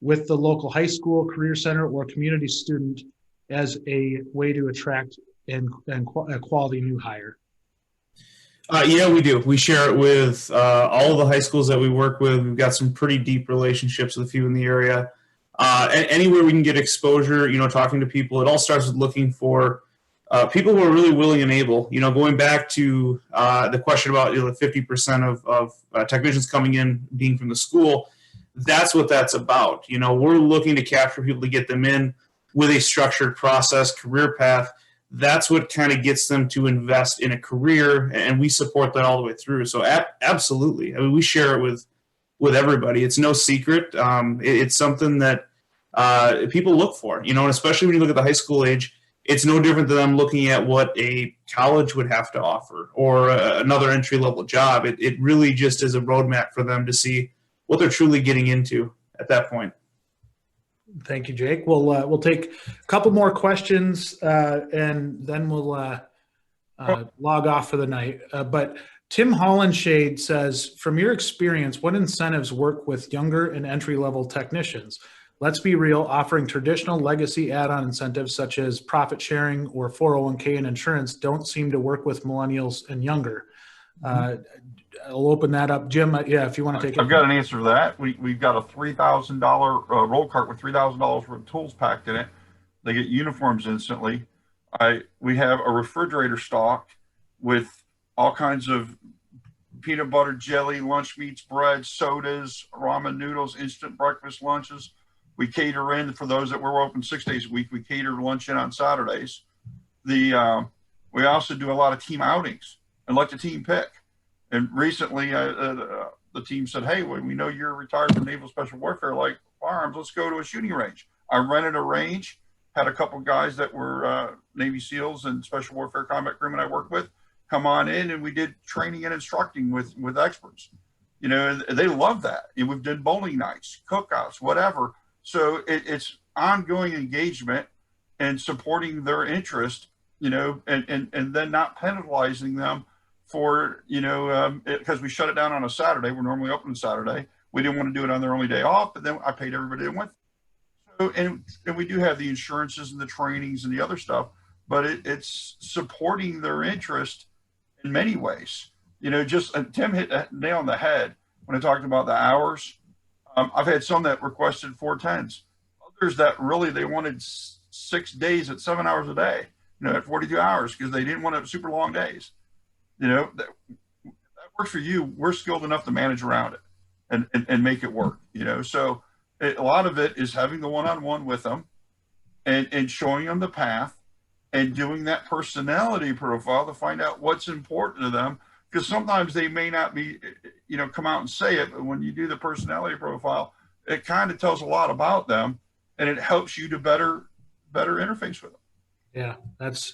with the local high school, career center, or community student as a way to attract a quality new hire? Yeah, we do. We share it with all of the high schools that we work with. We've got some pretty deep relationships with a few in the area. Anywhere we can get exposure, you know, talking to people, it all starts with looking for people who are really willing and able. You know, going back to the question about, you know, the 50% of technicians coming in being from the school, that's what that's about. You know, we're looking to capture people to get them in with a structured process, career path. That's what kind of gets them to invest in a career, and we support that all the way through. So absolutely. I mean, we share it with everybody. It's no secret. It's something that people look for, you know, and especially when you look at the high school age, it's no different than them looking at what a college would have to offer or another entry-level job. It really just is a roadmap for them to see what they're truly getting into at that point. Thank you, Jake. We'll take a couple more questions and then we'll log off for the night. But Tim Hollandshade says, from your experience, what incentives work with younger and entry-level technicians? Let's be real, offering traditional legacy add-on incentives such as profit sharing or 401k and insurance don't seem to work with millennials and younger. I'll open that up. Jim, yeah, if you want to take it. I've got an answer to that. We've got a $3,000 roll cart with $3,000 worth of tools packed in it. They get uniforms instantly. We have a refrigerator stocked with all kinds of peanut butter, jelly, lunch meats, bread, sodas, ramen noodles, instant breakfast lunches. We cater in for those that we're open 6 days a week. We cater lunch in on Saturdays. We also do a lot of team outings and let the team pick. And recently, the team said, hey, we know you're retired from Naval Special Warfare, like firearms, let's go to a shooting range. I rented a range, had a couple guys that were Navy SEALs and Special Warfare combat crewmen I worked with come on in, and we did training and instructing with experts. You know, and they love that. And we've done bowling nights, cookouts, whatever. So it's ongoing engagement and supporting their interest, you know, and then not penalizing them for, you know, because we shut it down on a Saturday. We're normally open on Saturday. We didn't want to do it on their only day off, but then I paid everybody that went. So, and we do have the insurances and the trainings and the other stuff, but it's supporting their interest in many ways. You know, just Tim hit the nail on the head when I talked about the hours. I've had some that requested 410s. Others that really, they wanted 6 days at 7 hours a day, you know, at 42 hours because they didn't want super long days. You know, that works for you. We're skilled enough to manage around it and make it work, you know. So a lot of it is having the one-on-one with them and showing them the path and doing that personality profile to find out what's important to them. Because sometimes they may not be, you know, come out and say it, but when you do the personality profile, it kind of tells a lot about them and it helps you to better interface with them. Yeah, that's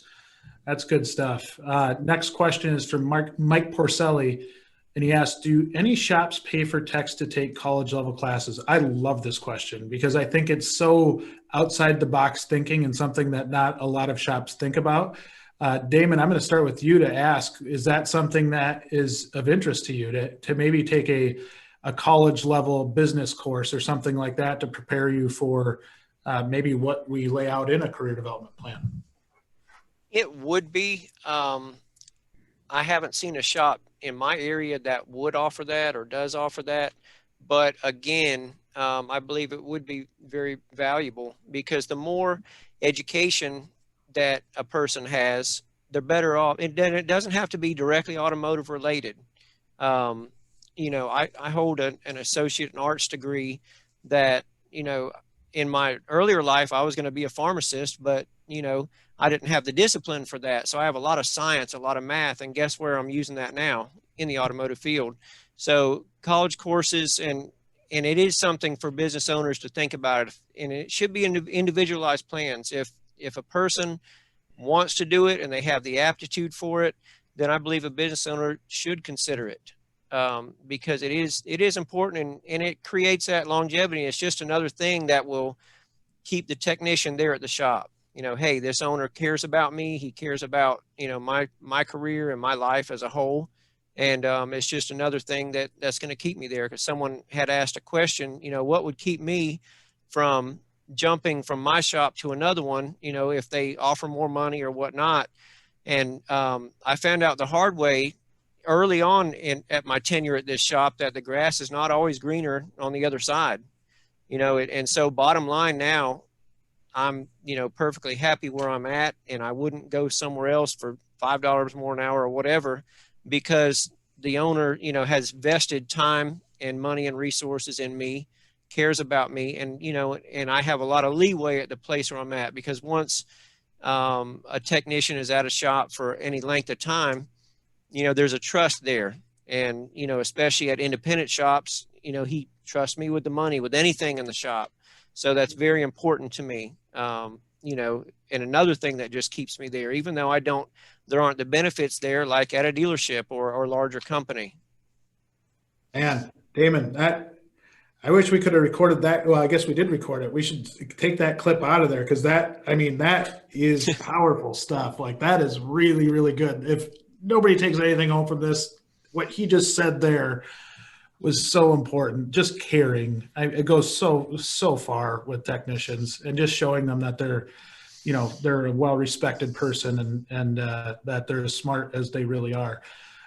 good stuff. Next question is from Mike Porcelli, and he asks, do any shops pay for techs to take college level classes? I love this question because I think it's so outside the box thinking and something that not a lot of shops think about. Damon, I'm going to start with you to ask, is that something that is of interest to you to maybe take a college level business course or something like that to prepare you for maybe what we lay out in a career development plan? It would be. I haven't seen a shop in my area that would offer that or does offer that, But again, I believe it would be very valuable, because the more education that a person has, the better off. And then it doesn't have to be directly automotive related. I hold an associate in arts degree that, in my earlier life, I was going to be a pharmacist, but, I didn't have the discipline for that. So I have a lot of science, a lot of math, and guess where I'm using that now? In the automotive field. So college courses, and it is something for business owners to think about it, and it should be individualized plans. If a person wants to do it and they have the aptitude for it, then I believe a business owner should consider it, because it is important, and it creates that longevity. It's just another thing that will keep the technician there at the shop. Hey, this owner cares about me. He cares about, my career and my life as a whole. And it's just another thing that's going to keep me there. Because someone had asked a question, what would keep me from jumping from my shop to another one, if they offer more money or whatnot. And I found out the hard way early on at my tenure at this shop that the grass is not always greener on the other side. And so bottom line now, I'm, perfectly happy where I'm at, and I wouldn't go somewhere else for $5 more an hour or whatever, because the owner, has vested time and money and resources in me, cares about me, and, and I have a lot of leeway at the place where I'm at, because once a technician is at a shop for any length of time, there's a trust there. And, especially at independent shops, he trusts me with the money, with anything in the shop. So that's very important to me. And another thing that just keeps me there, even though there aren't the benefits there like at a dealership or larger company. Man, Damon, I wish we could have recorded that. Well, I guess we did record it. We should take that clip out of there, because that is powerful stuff. Like, that is really, really good. If nobody takes anything home from this, what he just said there was so important. Just caring. It goes so far with technicians, and just showing them that they're a well-respected person, and that they're as smart as they really are.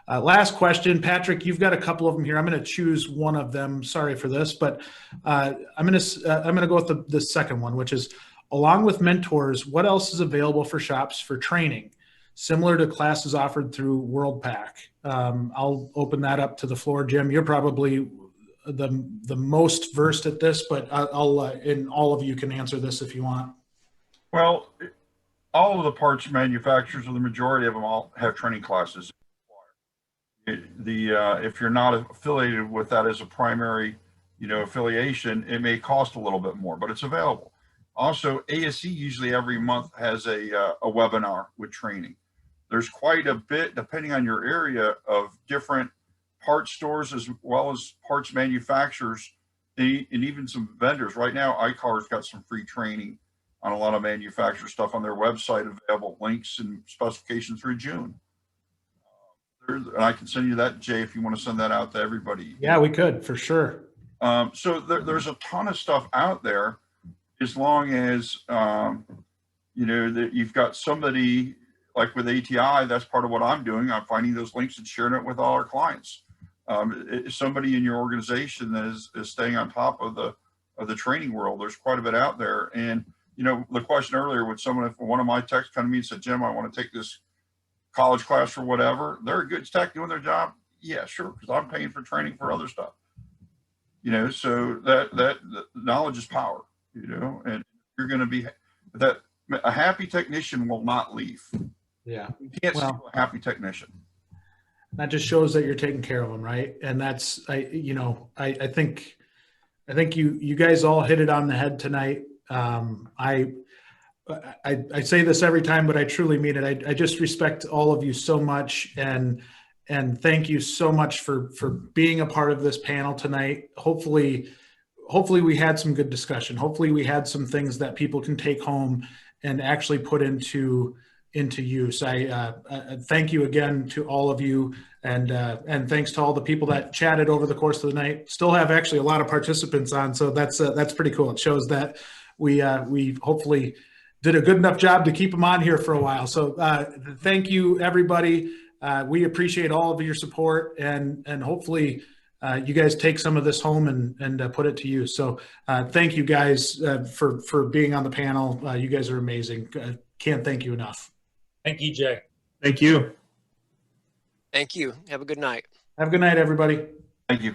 Last question, Patrick, you've got a couple of them here. I'm going to choose one of them. Sorry for this, but I'm going to go with the second one, which is, along with mentors, what else is available for shops for training, similar to classes offered through WorldPack? I'll open that up to the floor. Jim, you're probably the most versed at this, but and all of you can answer this if you want. Well, all of the parts manufacturers, or the majority of them, all have training classes. If you're not affiliated with that as a primary, affiliation, it may cost a little bit more, but it's available. Also, ASE usually every month has a webinar with training. There's quite a bit, depending on your area, of different parts stores as well as parts manufacturers, and even some vendors. Right now, iCar's got some free training on a lot of manufacturer stuff on their website, available links and specifications through June. And I can send you that, Jay, if you want to send that out to everybody. Yeah, we could, for sure. So there's a ton of stuff out there, as long as, that you've got somebody like with ATI. That's part of what I'm doing. I'm finding those links and sharing it with all our clients. Somebody in your organization that is staying on top of the training world. There's quite a bit out there. And, the question earlier, would if one of my techs come to me and said, Jim, I want to take this college class or whatever, they're a good tech doing their job. Yeah, sure. Because I'm paying for training for other stuff, so that knowledge is power, and you're going to be that a happy technician will not leave. Yeah. You can't see a happy technician. That just shows that you're taking care of them. Right. And that's, I think you guys all hit it on the head tonight. I say this every time, but I truly mean it. I just respect all of you so much, and thank you so much for being a part of this panel tonight. Hopefully we had some good discussion. Hopefully we had some things that people can take home and actually put into use. I thank you again to all of you, and thanks to all the people that chatted over the course of the night. Still have actually a lot of participants on, so that's pretty cool. It shows that we hopefully did a good enough job to keep them on here for a while. So thank you, everybody. We appreciate all of your support, and hopefully you guys take some of this home and put it to use. So thank you guys for being on the panel. You guys are amazing. Can't thank you enough. Thank you, Jay. Thank you. Thank you. Have a good night. Have a good night, everybody. Thank you.